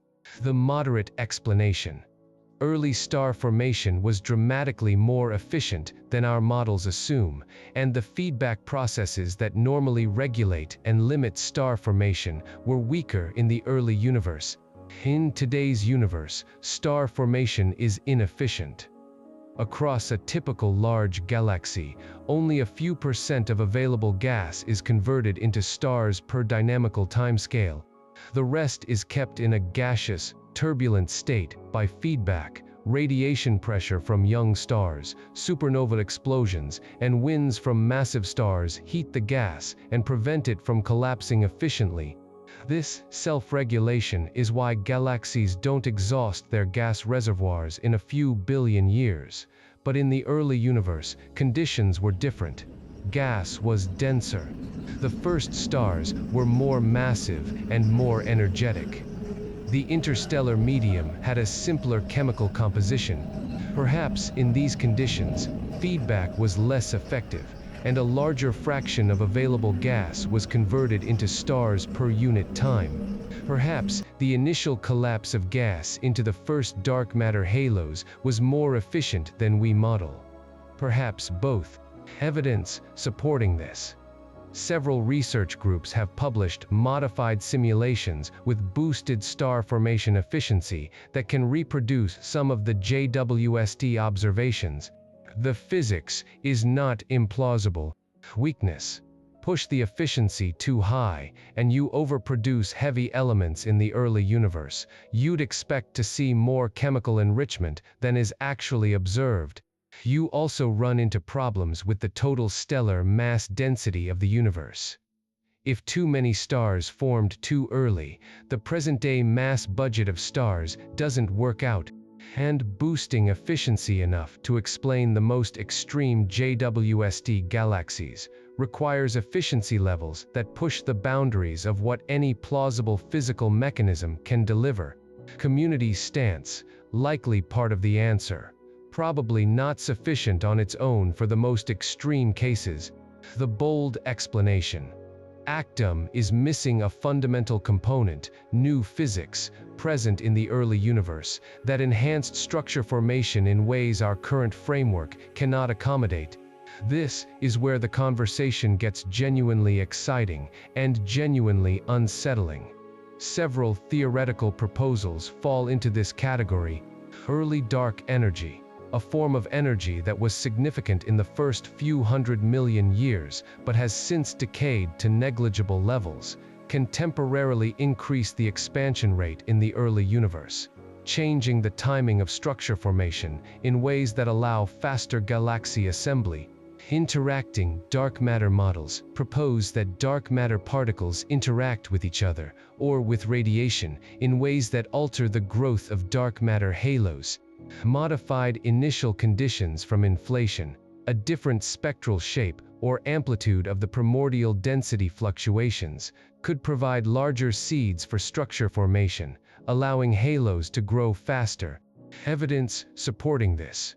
The moderate explanation. Early star formation was dramatically more efficient than our models assume, and the feedback processes that normally regulate and limit star formation were weaker in the early universe. In today's universe, star formation is inefficient. Across a typical large galaxy, only a few % of available gas is converted into stars per dynamical timescale. The rest is kept in a gaseous, turbulent state by feedback, radiation pressure from young stars, supernova explosions, and winds from massive stars heat the gas and prevent it from collapsing efficiently. This self-regulation is why galaxies don't exhaust their gas reservoirs in a few billion years. But in the early universe, conditions were different. Gas was denser. The first stars were more massive and more energetic. The interstellar medium had a simpler chemical composition. Perhaps in these conditions, feedback was less effective, and a larger fraction of available gas was converted into stars per unit time. Perhaps the initial collapse of gas into the first dark matter halos was more efficient than we model. Perhaps both. Evidence supporting this. Several research groups have published modified simulations with boosted star formation efficiency that can reproduce some of the JWST observations. The physics is not implausible. Weakness. Push the efficiency too high, and you overproduce heavy elements in the early universe. You'd expect to see more chemical enrichment than is actually observed. You also run into problems with the total stellar mass density of the universe. If too many stars formed too early, the present-day mass budget of stars doesn't work out. And boosting efficiency enough to explain the most extreme JWST galaxies requires efficiency levels that push the boundaries of what any plausible physical mechanism can deliver. Community stance, likely part of the answer. Probably not sufficient on its own for the most extreme cases. The bold explanation. Actum is missing a fundamental component, new physics, present in the early universe, that enhanced structure formation in ways our current framework cannot accommodate. This is where the conversation gets genuinely exciting and genuinely unsettling. Several theoretical proposals fall into this category. Early dark energy, a form of energy that was significant in the first few 100 million years but has since decayed to negligible levels, can temporarily increase the expansion rate in the early universe, changing the timing of structure formation in ways that allow faster galaxy assembly. Interacting dark matter models propose that dark matter particles interact with each other or with radiation in ways that alter the growth of dark matter halos. Modified initial conditions from inflation, a different spectral shape or amplitude of the primordial density fluctuations, could provide larger seeds for structure formation, allowing halos to grow faster. Evidence supporting this.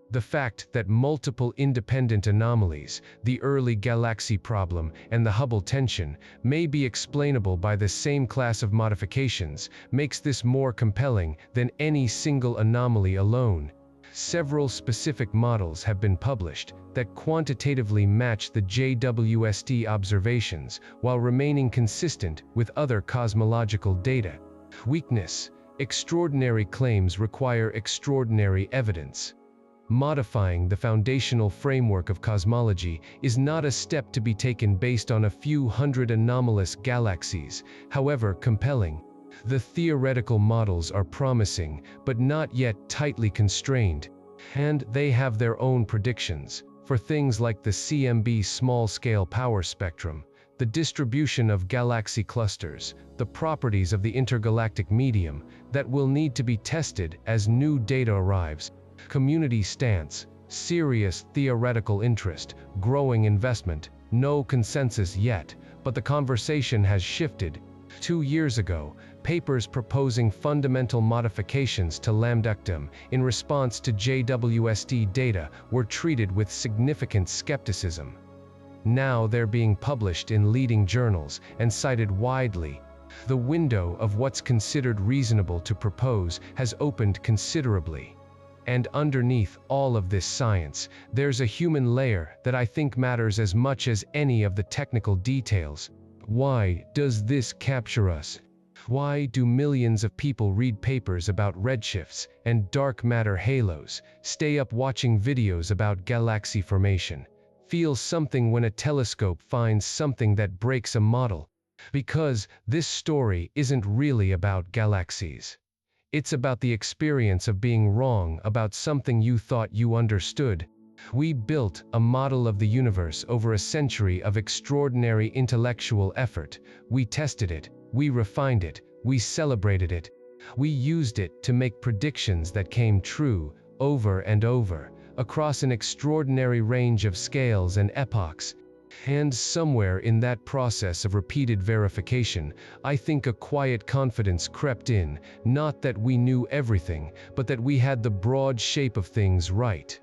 The fact that multiple independent anomalies, the early galaxy problem and the Hubble tension, may be explainable by the same class of modifications, makes this more compelling than any single anomaly alone. Several specific models have been published that quantitatively match the JWST observations while remaining consistent with other cosmological data. Weakness: extraordinary claims require extraordinary evidence. Modifying the foundational framework of cosmology is not a step to be taken based on a few hundred anomalous galaxies, however compelling. The theoretical models are promising, but not yet tightly constrained, and they have their own predictions for things like the CMB small-scale power spectrum, the distribution of galaxy clusters, the properties of the intergalactic medium that will need to be tested as new data arrives. Community stance: serious theoretical interest, growing investment, no consensus yet, but the conversation has shifted. 2 years ago, papers proposing fundamental modifications to lambdactum in response to JWST data were treated with significant skepticism. Now they're being published in leading journals and cited widely. The window of what's considered reasonable to propose has opened considerably. And underneath all of this science, there's a human layer that I think matters as much as any of the technical details. Why does this capture us? Why do millions of people read papers about redshifts and dark matter halos, stay up watching videos about galaxy formation, feel something when a telescope finds something that breaks a model? Because this story isn't really about galaxies. It's about the experience of being wrong about something you thought you understood. We built a model of the universe over a century of extraordinary intellectual effort. We tested it, we refined it, we celebrated it. We used it to make predictions that came true, over and over, across an extraordinary range of scales and epochs. And somewhere in that process of repeated verification, I think a quiet confidence crept in, not that we knew everything, but that we had the broad shape of things right.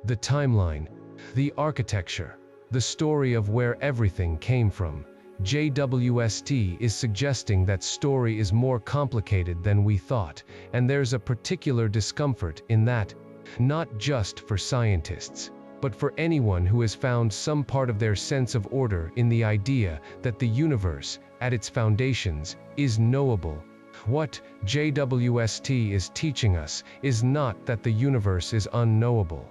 The timeline, the architecture, the story of where everything came from. JWST is suggesting that story is more complicated than we thought, and there's a particular discomfort in that, not just for scientists, but for anyone who has found some part of their sense of order in the idea that the universe, at its foundations, is knowable. What JWST is teaching us is not that the universe is unknowable.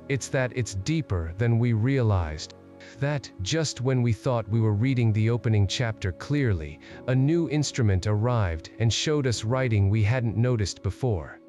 It's that it's deeper than we realized. That, just when we thought we were reading the opening chapter clearly, a new instrument arrived and showed us writing we hadn't noticed before.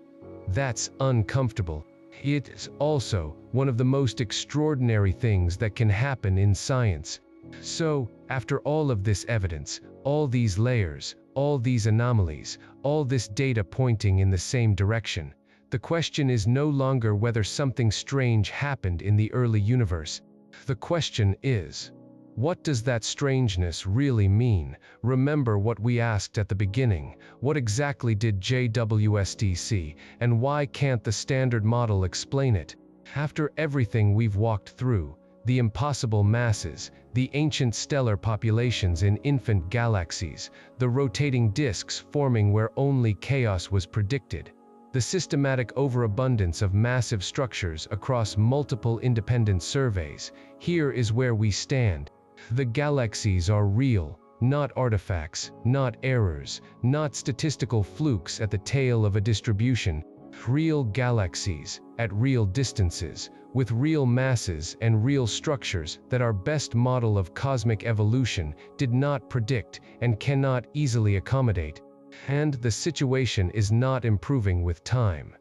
That's uncomfortable. It's also one of the most extraordinary things that can happen in science. So, after all of this evidence, all these layers, all these anomalies, all this data pointing in the same direction, the question is no longer whether something strange happened in the early universe. The question is, what does that strangeness really mean? Remember what we asked at the beginning: what exactly did JWST see, and why can't the standard model explain it? After everything we've walked through, the impossible masses, the ancient stellar populations in infant galaxies, the rotating disks forming where only chaos was predicted, the systematic overabundance of massive structures across multiple independent surveys, here is where we stand. The galaxies are real, not artifacts, not errors, not statistical flukes at the tail of a distribution. Real galaxies, at real distances, with real masses and real structures that our best model of cosmic evolution did not predict and cannot easily accommodate. And the situation is not improving with time.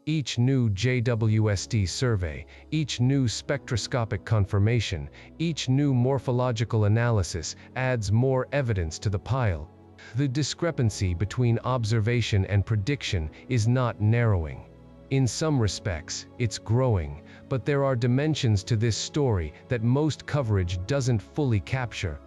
Each new JWST survey, each new spectroscopic confirmation, each new morphological analysis adds more evidence to the pile. The discrepancy between observation and prediction is not narrowing. In some respects, it's growing, but there are dimensions to this story that most coverage doesn't fully capture.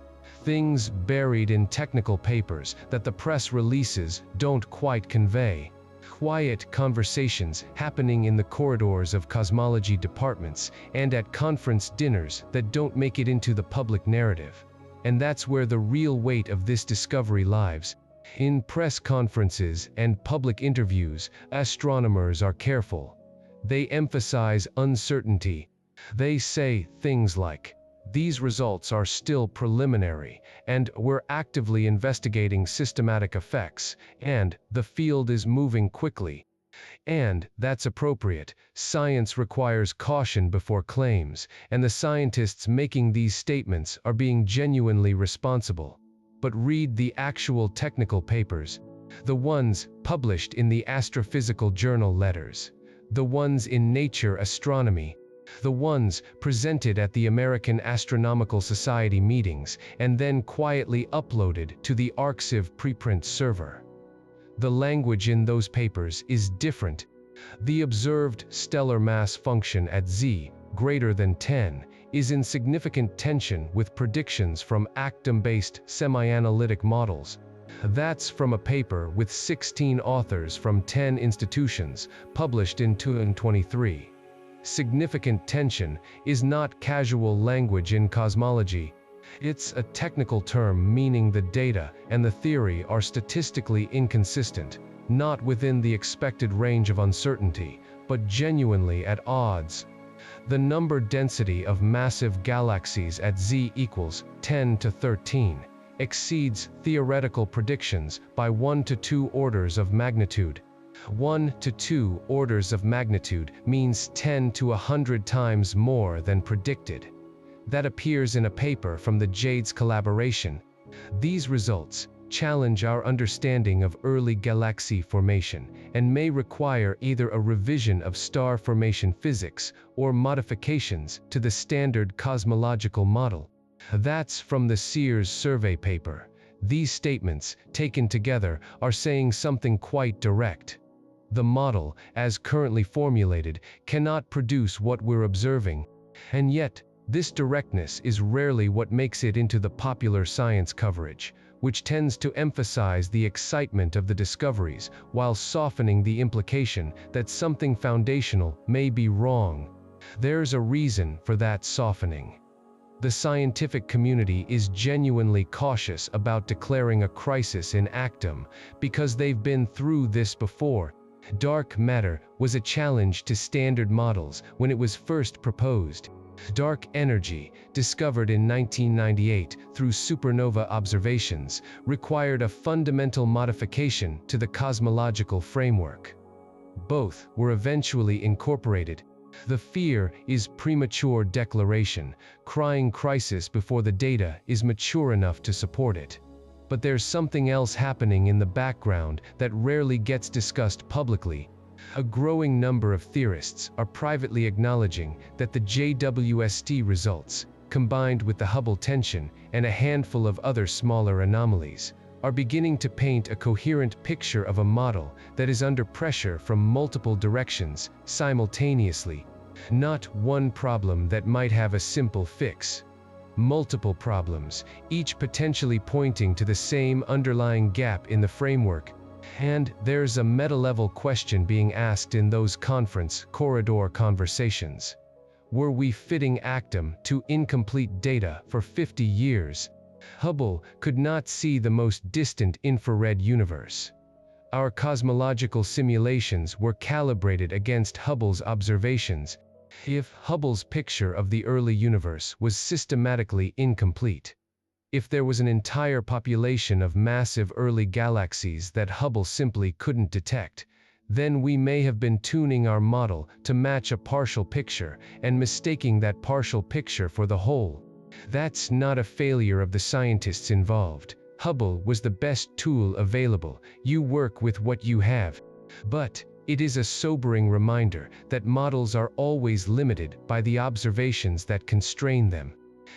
Things buried in technical papers that the press releases don't quite convey. Quiet conversations happening in the corridors of cosmology departments and at conference dinners that don't make it into the public narrative. And that's where the real weight of this discovery lies. In press conferences and public interviews, astronomers are careful. They emphasize uncertainty. They say things like, "These results are still preliminary," and "We're actively investigating systematic effects," and "The field is moving quickly." And that's appropriate. Science requires caution before claims, and the scientists making these statements are being genuinely responsible. But read the actual technical papers. The ones published in the astrophysical journal Letters. The ones in Nature Astronomy. The ones presented at the American Astronomical Society meetings and then quietly uploaded to the Arxiv preprint server. The language in those papers is different. The observed stellar mass function at z greater than 10 is in significant tension with predictions from ACTM-based semi-analytic models. That's from a paper with 16 authors from 10 institutions, published in 2023. Significant tension is not casual language in cosmology. It's a technical term meaning the data and the theory are statistically inconsistent, not within the expected range of uncertainty, but genuinely at odds. The number density of massive galaxies at z equals 10 to 13 exceeds theoretical predictions by 1 to 2 orders of magnitude. 1 to 2 orders of magnitude means 10 to 100 times more than predicted. That appears in a paper from the JADES collaboration. These results challenge our understanding of early galaxy formation and may require either a revision of star formation physics or modifications to the standard cosmological model. That's from the CEERS survey paper. These statements, taken together, are saying something quite direct. The model, as currently formulated, cannot produce what we're observing. And yet, this directness is rarely what makes it into the popular science coverage, which tends to emphasize the excitement of the discoveries while softening the implication that something foundational may be wrong. There's a reason for that softening. The scientific community is genuinely cautious about declaring a crisis in ACTM because they've been through this before. Dark matter was a challenge to standard models when it was first proposed. Dark energy, discovered in 1998 through supernova observations, required a fundamental modification to the cosmological framework. Both were eventually incorporated. The fear is premature declaration, crying crisis before the data is mature enough to support it. But there's something else happening in the background that rarely gets discussed publicly. A growing number of theorists are privately acknowledging that the JWST results, combined with the Hubble tension and a handful of other smaller anomalies, are beginning to paint a coherent picture of a model that is under pressure from multiple directions simultaneously. Not one problem that might have a simple fix. Multiple problems, each potentially pointing to the same underlying gap in the framework. And there's a meta-level question being asked in those conference corridor conversations. Were we fitting ACTM to incomplete data for 50 years? Hubble could not see the most distant infrared universe. Our cosmological simulations were calibrated against Hubble's observations. If Hubble's picture of the early universe was systematically incomplete, if there was an entire population of massive early galaxies that Hubble simply couldn't detect, then we may have been tuning our model to match a partial picture and mistaking that partial picture for the whole. That's not a failure of the scientists involved. Hubble was the best tool available. You work with what you have. But it is a sobering reminder that models are always limited by the observations that constrain them.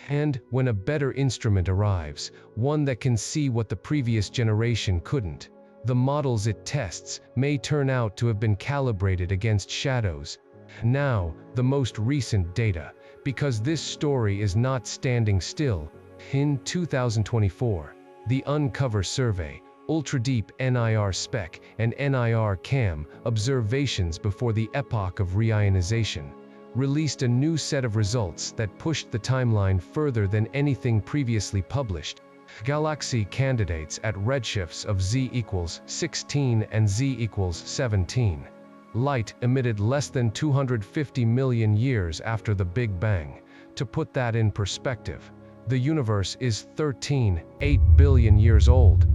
And when a better instrument arrives, one that can see what the previous generation couldn't, the models it tests may turn out to have been calibrated against shadows. Now, the most recent data, because this story is not standing still. In 2024, the Uncover Survey, Ultra-Deep NIR Spec and NIR CAM observations before the epoch of reionization, released a new set of results that pushed the timeline further than anything previously published. Galaxy candidates at redshifts of z equals 16 and z equals 17. light emitted less than 250 million years after the Big Bang. To put that in perspective, the universe is 13.8 billion years old.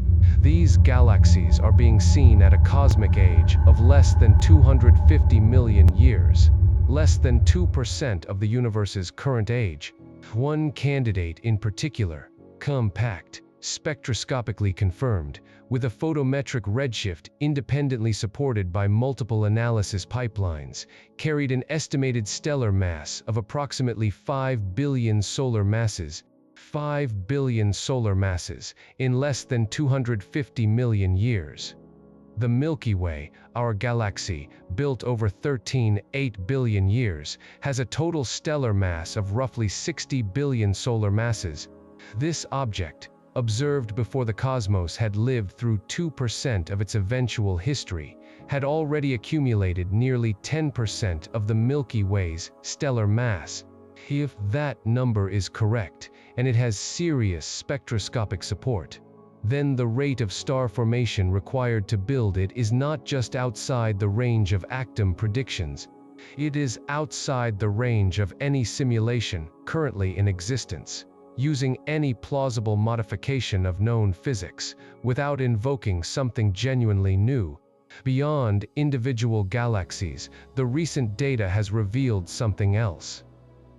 These galaxies are being seen at a cosmic age of less than 250 million years, less than 2% of the universe's current age. One candidate in particular, compact, spectroscopically confirmed, with a photometric redshift independently supported by multiple analysis pipelines, carried an estimated stellar mass of approximately 5 billion solar masses. 5 billion solar masses in less than 250 million years. The Milky Way, our galaxy, built over 13.8 billion years, has a total stellar mass of roughly 60 billion solar masses. This object, observed before the cosmos had lived through 2% of its eventual history, had already accumulated nearly 10% of the Milky Way's stellar mass. If that number is correct, and it has serious spectroscopic support, then the rate of star formation required to build it is not just outside the range of ACTM predictions, it is outside the range of any simulation currently in existence, using any plausible modification of known physics, without invoking something genuinely new. Beyond individual galaxies, the recent data has revealed something else.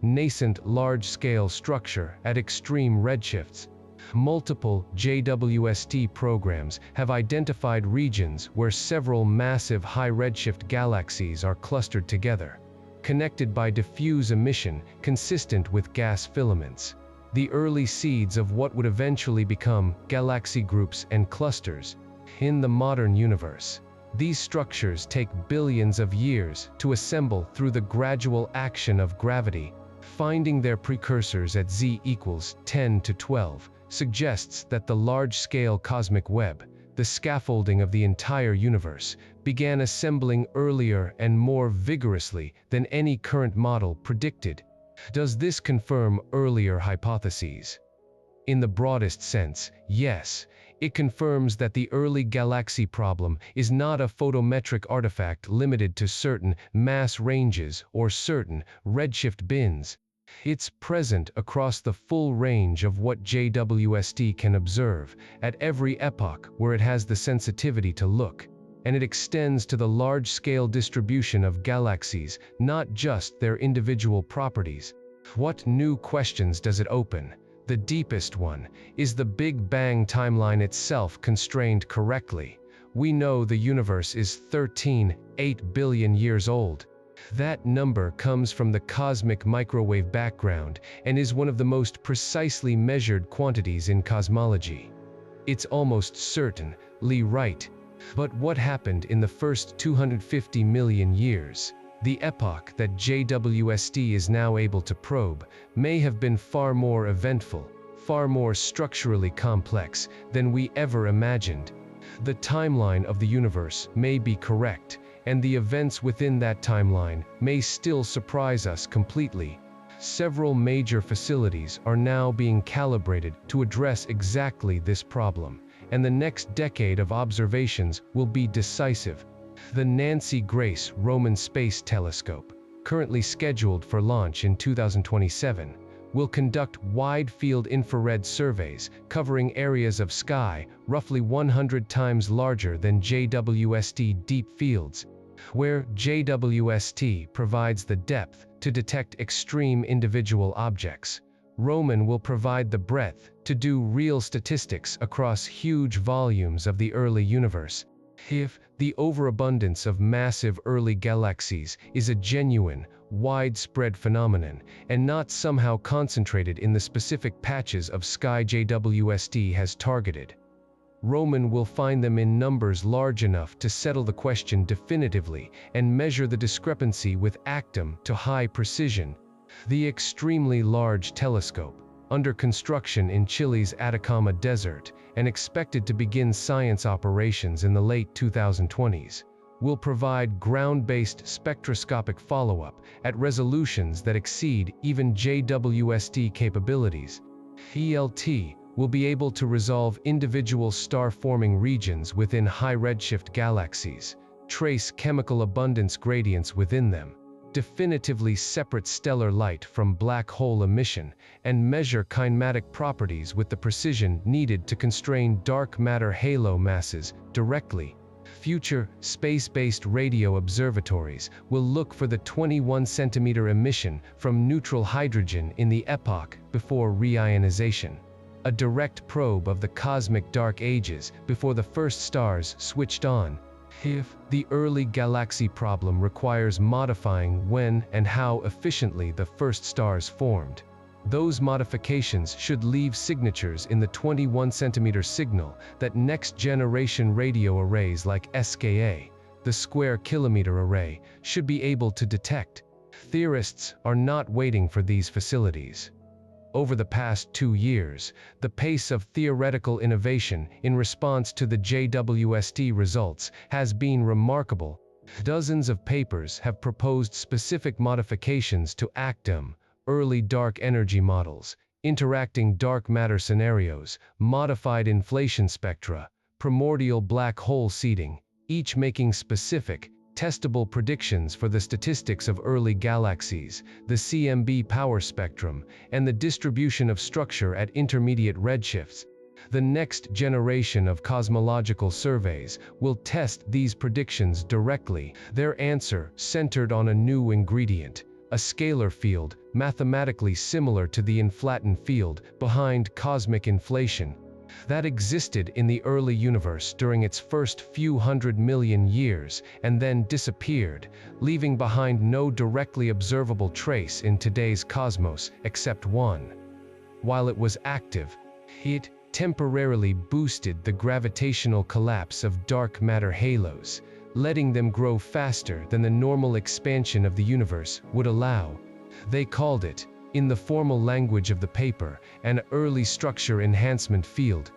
Nascent large-scale structure at extreme redshifts. Multiple JWST programs have identified regions where several massive high redshift galaxies are clustered together, connected by diffuse emission consistent with gas filaments, the early seeds of what would eventually become galaxy groups and clusters. In the modern universe, these structures take billions of years to assemble through the gradual action of gravity. Finding their precursors at z equals 10 to 12 suggests that the large-scale cosmic web, the scaffolding of the entire universe, began assembling earlier and more vigorously than any current model predicted. Does this confirm earlier hypotheses? In the broadest sense, yes. It confirms that the early galaxy problem is not a photometric artifact limited to certain mass ranges or certain redshift bins. It's present across the full range of what JWST can observe, at every epoch where it has the sensitivity to look, and it extends to the large-scale distribution of galaxies, not just their individual properties. What new questions does it open? The deepest one, is the Big Bang timeline itself constrained correctly? We know the universe is 13.8 billion years old. That number comes from the cosmic microwave background and is one of the most precisely measured quantities in cosmology. It's almost certainly right. But what happened in the first 250 million years? The epoch that JWST is now able to probe may have been far more eventful, far more structurally complex than we ever imagined. The timeline of the universe may be correct, and the events within that timeline may still surprise us completely. Several major facilities are now being calibrated to address exactly this problem, and the next decade of observations will be decisive. The Nancy Grace Roman Space Telescope, currently scheduled for launch in 2027, will conduct wide-field infrared surveys covering areas of sky roughly 100 times larger than JWST deep fields. Where JWST provides the depth to detect extreme individual objects, Roman will provide the breadth to do real statistics across huge volumes of the early universe. If the overabundance of massive early galaxies is a genuine, widespread phenomenon, and not somehow concentrated in the specific patches of sky JWST has targeted, Roman will find them in numbers large enough to settle the question definitively and measure the discrepancy with ACTM to high precision. The extremely large telescope, under construction in Chile's Atacama Desert and expected to begin science operations in the late 2020s, will provide ground-based spectroscopic follow-up at resolutions that exceed even JWST capabilities. ELT will be able to resolve individual star-forming regions within high redshift galaxies, trace chemical abundance gradients within them, definitively separate stellar light from black hole emission, and measure kinematic properties with the precision needed to constrain dark matter halo masses directly. Future space-based radio observatories will look for the 21-centimeter emission from neutral hydrogen in the epoch before reionization, a direct probe of the cosmic dark ages before the first stars switched on. If the early galaxy problem requires modifying when and how efficiently the first stars formed, those modifications should leave signatures in the 21-centimeter signal that next-generation radio arrays like SKA, the Square Kilometer Array, should be able to detect. Theorists are not waiting for these facilities. Over the past 2 years, the pace of theoretical innovation in response to the JWST results has been remarkable. Dozens of papers have proposed specific modifications to ACTM, early dark energy models, interacting dark matter scenarios, modified inflation spectra, primordial black hole seeding, each making specific, testable predictions for the statistics of early galaxies, the CMB power spectrum, and the distribution of structure at intermediate redshifts. The next generation of cosmological surveys will test these predictions directly, their answer centered on a new ingredient, a scalar field mathematically similar to the inflaton field behind cosmic inflation that existed in the early universe during its first few 100 million years and then disappeared, leaving behind no directly observable trace in today's cosmos except one. While it was active, it temporarily boosted the gravitational collapse of dark matter halos, letting them grow faster than the normal expansion of the universe would allow. They called it, in the formal language of the paper, an early structure enhancement field.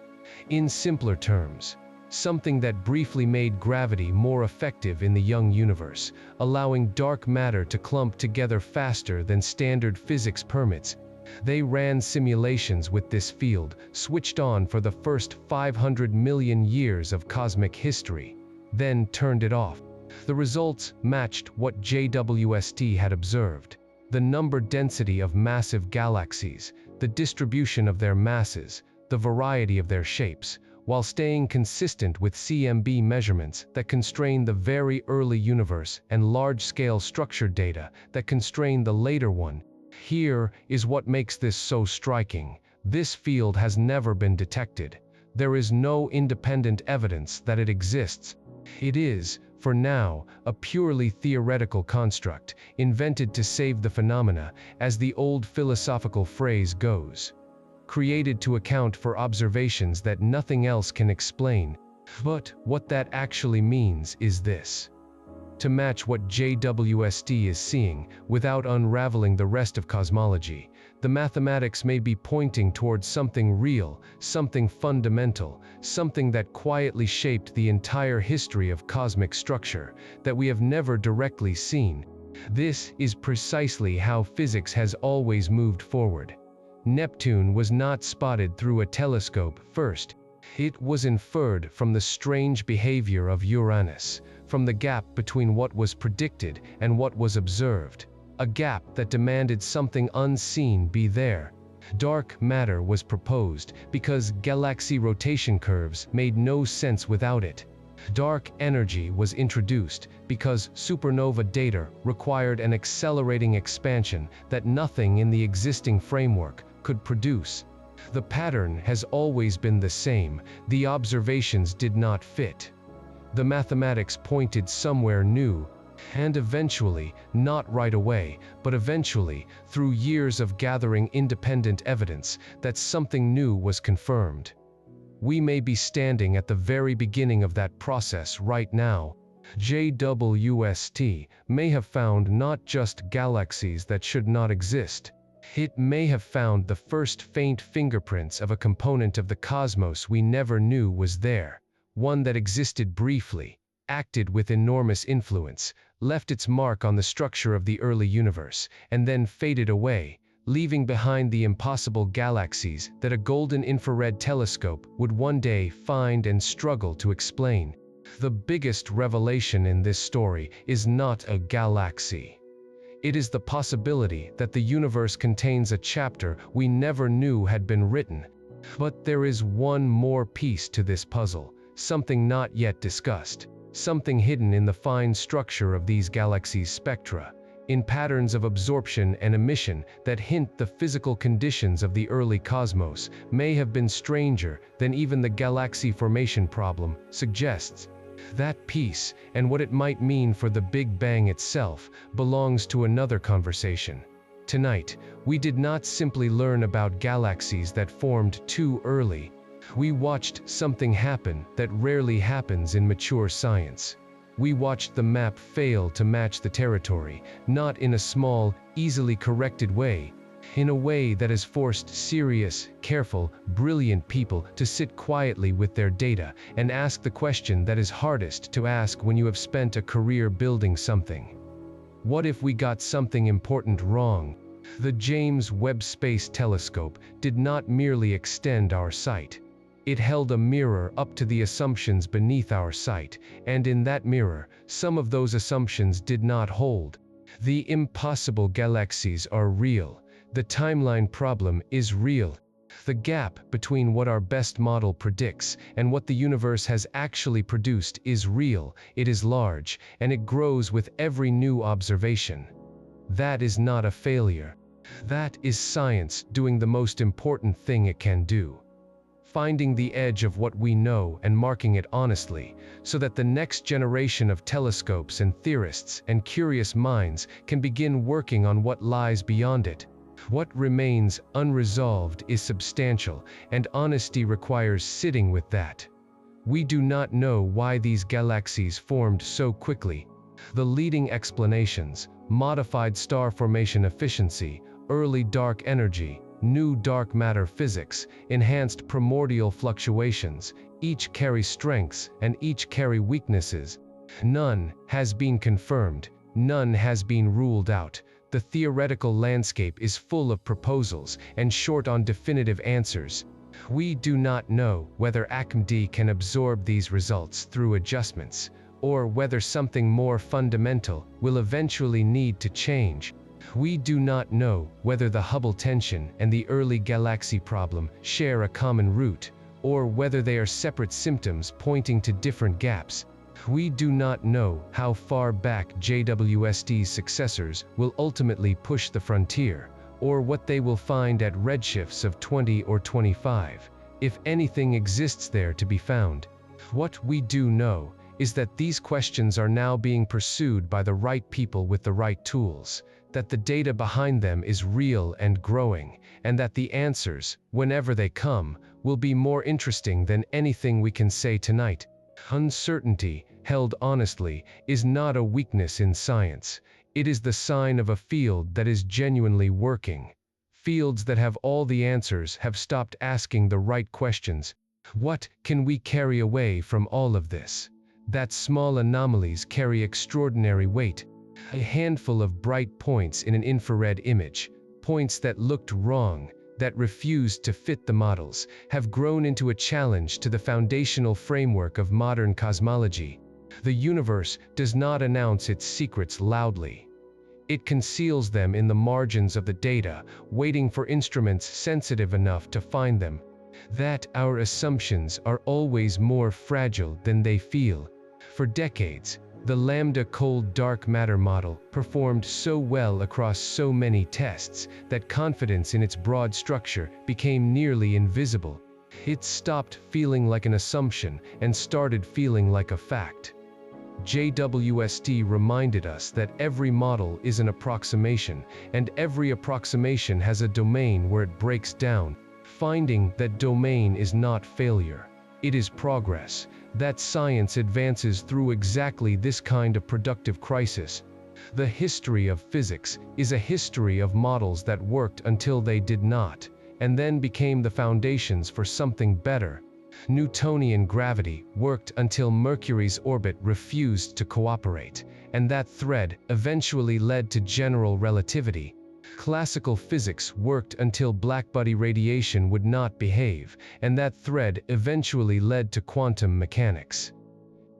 In simpler terms, something that briefly made gravity more effective in the young universe, allowing dark matter to clump together faster than standard physics permits. They ran simulations with this field, switched on for the first 500 million years of cosmic history, then turned it off. The results matched what JWST had observed. The number density of massive galaxies, the distribution of their masses, the variety of their shapes, while staying consistent with CMB measurements that constrain the very early universe and large-scale structure data that constrain the later one. Here is what makes this so striking. This field has never been detected. There is no independent evidence that it exists. It is, for now, a purely theoretical construct, invented to save the phenomena, as the old philosophical phrase goes. Created to account for observations that nothing else can explain. But what that actually means is this. To match what JWST is seeing, without unraveling the rest of cosmology, the mathematics may be pointing towards something real, something fundamental, something that quietly shaped the entire history of cosmic structure, that we have never directly seen. This is precisely how physics has always moved forward. Neptune was not spotted through a telescope first. It was inferred from the strange behavior of Uranus, from the gap between what was predicted and what was observed, a gap that demanded something unseen be there. Dark matter was proposed because galaxy rotation curves made no sense without it. Dark energy was introduced because supernova data required an accelerating expansion that nothing in the existing framework could produce. The pattern has always been the same. The observations did not fit. The mathematics pointed somewhere new, and eventually, not right away, but eventually, through years of gathering independent evidence, that something new was confirmed. We may be standing at the very beginning of that process right now. JWST may have found not just galaxies that should not exist. It may have found the first faint fingerprints of a component of the cosmos we never knew was there, one that existed briefly, acted with enormous influence, left its mark on the structure of the early universe, and then faded away, leaving behind the impossible galaxies that a golden infrared telescope would one day find and struggle to explain. The biggest revelation in this story is not a galaxy. It is the possibility that the universe contains a chapter we never knew had been written. But there is one more piece to this puzzle, something not yet discussed, something hidden in the fine structure of these galaxies' spectra, in patterns of absorption and emission that hint the physical conditions of the early cosmos may have been stranger than even the galaxy formation problem suggests. That piece, and what it might mean for the Big Bang itself, belongs to another conversation. Tonight, we did not simply learn about galaxies that formed too early. We watched something happen that rarely happens in mature science. We watched the map fail to match the territory, not in a small, easily corrected way, in a way that has forced serious, careful, brilliant people to sit quietly with their data and ask the question that is hardest to ask when you have spent a career building something. What if we got something important wrong? The James Webb Space Telescope did not merely extend our sight. It held a mirror up to the assumptions beneath our sight, and in that mirror, some of those assumptions did not hold. The impossible galaxies are real. The timeline problem is real. The gap between what our best model predicts and what the universe has actually produced is real, it is large, and it grows with every new observation. That is not a failure. That is science doing the most important thing it can do. Finding the edge of what we know and marking it honestly, so that the next generation of telescopes and theorists and curious minds can begin working on what lies beyond it. What remains unresolved is substantial, and honesty requires sitting with that. We do not know why these galaxies formed so quickly. The leading explanations, modified star formation efficiency, early dark energy, new dark matter physics, enhanced primordial fluctuations, each carry strengths and each carry weaknesses. None has been confirmed, none has been ruled out. The theoretical landscape is full of proposals and short on definitive answers. We do not know whether ACMD can absorb these results through adjustments, or whether something more fundamental will eventually need to change. We do not know whether the Hubble tension and the early galaxy problem share a common root, or whether they are separate symptoms pointing to different gaps. We do not know how far back JWST's successors will ultimately push the frontier, or what they will find at redshifts of 20 or 25, if anything exists there to be found. What we do know is that these questions are now being pursued by the right people with the right tools, that the data behind them is real and growing, and that the answers, whenever they come, will be more interesting than anything we can say tonight. Uncertainty, held honestly, is not a weakness in science. It is the sign of a field that is genuinely working. Fields that have all the answers have stopped asking the right questions. What can we carry away from all of this? That small anomalies carry extraordinary weight. A handful of bright points in an infrared image, points that looked wrong, that refused to fit the models, have grown into a challenge to the foundational framework of modern cosmology. The universe does not announce its secrets loudly. It conceals them in the margins of the data, waiting for instruments sensitive enough to find them. That our assumptions are always more fragile than they feel. For decades, the lambda cold dark matter model performed so well across so many tests that confidence in its broad structure became nearly invisible. It stopped feeling like an assumption and started feeling like a fact. JWST reminded us that every model is an approximation, and every approximation has a domain where it breaks down. Finding that domain is not failure. It is progress. That science advances through exactly this kind of productive crisis. The history of physics is a history of models that worked until they did not, and then became the foundations for something better. Newtonian gravity worked until Mercury's orbit refused to cooperate, and that thread eventually led to general relativity. Classical physics worked until blackbody radiation would not behave, and that thread eventually led to quantum mechanics.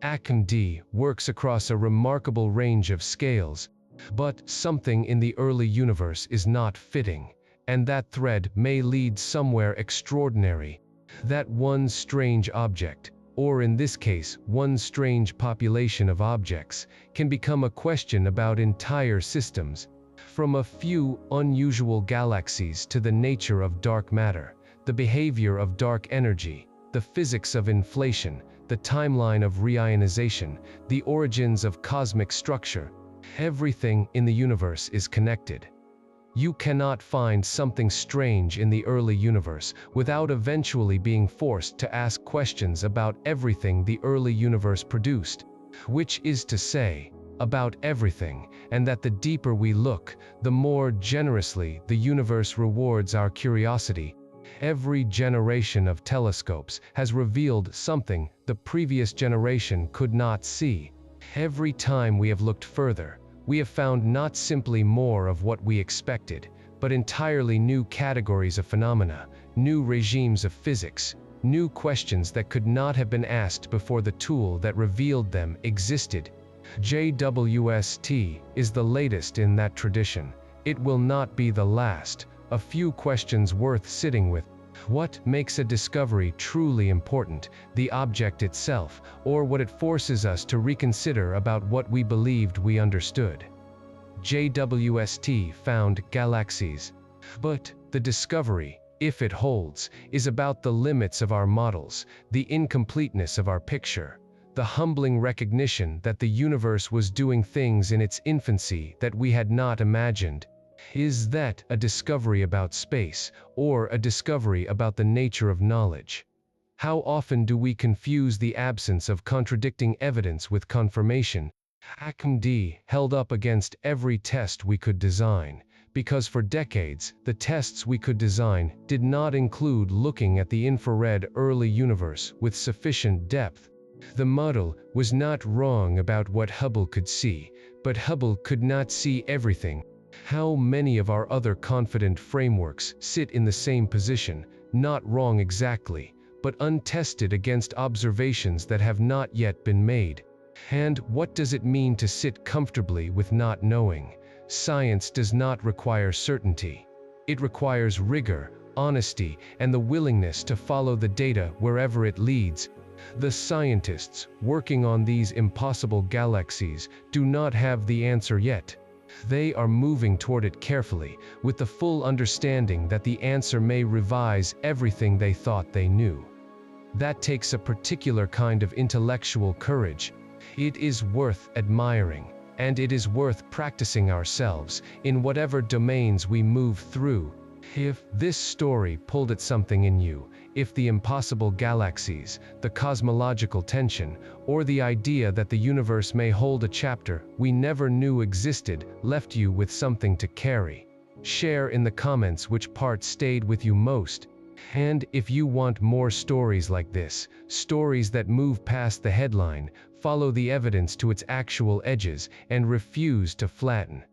ACMD works across a remarkable range of scales, but something in the early universe is not fitting, and that thread may lead somewhere extraordinary. That one strange object, or in this case, one strange population of objects, can become a question about entire systems, from a few unusual galaxies to the nature of dark matter, the behavior of dark energy, the physics of inflation, the timeline of reionization, the origins of cosmic structure. Everything in the universe is connected. You cannot find something strange in the early universe without eventually being forced to ask questions about everything the early universe produced, which is to say, about everything, and that the deeper we look, the more generously the universe rewards our curiosity. Every generation of telescopes has revealed something the previous generation could not see. Every time we have looked further, we have found not simply more of what we expected, but entirely new categories of phenomena, new regimes of physics, new questions that could not have been asked before the tool that revealed them existed. JWST is the latest in that tradition. It will not be the last. A few questions worth sitting with. What makes a discovery truly important, the object itself, or what it forces us to reconsider about what we believed we understood? JWST found galaxies. But the discovery, if it holds, is about the limits of our models, the incompleteness of our picture, the humbling recognition that the universe was doing things in its infancy that we had not imagined. Is that a discovery about space, or a discovery about the nature of knowledge? How often do we confuse the absence of contradicting evidence with confirmation? ACMD held up against every test we could design, because for decades, the tests we could design did not include looking at the infrared early universe with sufficient depth. The model was not wrong about what Hubble could see, but Hubble could not see everything. How many of our other confident frameworks sit in the same position, not wrong exactly, but untested against observations that have not yet been made? And what does it mean to sit comfortably with not knowing? Science does not require certainty. It requires rigor, honesty, and the willingness to follow the data wherever it leads. The scientists working on these impossible galaxies do not have the answer yet. They are moving toward it carefully, with the full understanding that the answer may revise everything they thought they knew. That takes a particular kind of intellectual courage. It is worth admiring, and it is worth practicing ourselves in whatever domains we move through. If this story pulled at something in you, if the impossible galaxies, the cosmological tension, or the idea that the universe may hold a chapter we never knew existed left you with something to carry, share in the comments which part stayed with you most. And if you want more stories like this, stories that move past the headline, follow the evidence to its actual edges, and refuse to flatten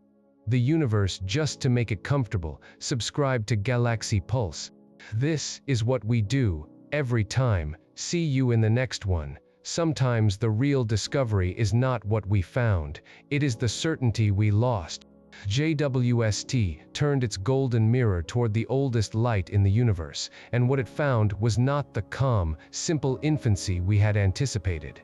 the universe just to make it comfortable, subscribe to Galaxy Pulse. This is what we do, every time. See you in the next one. Sometimes the real discovery is not what we found, it is the certainty we lost. JWST turned its golden mirror toward the oldest light in the universe, and what it found was not the calm, simple infancy we had anticipated.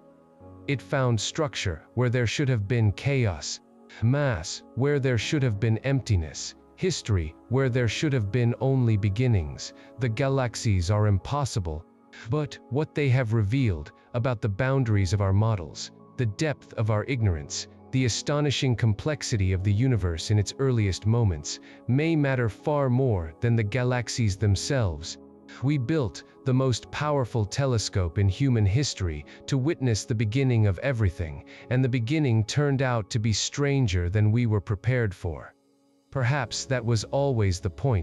It found structure where there should have been chaos, mass where there should have been emptiness, history where there should have been only beginnings. The galaxies are impossible, but what they have revealed about the boundaries of our models, the depth of our ignorance, the astonishing complexity of the universe in its earliest moments, may matter far more than the galaxies themselves. We built the most powerful telescope in human history to witness the beginning of everything, and the beginning turned out to be stranger than we were prepared for. Perhaps that was always the point.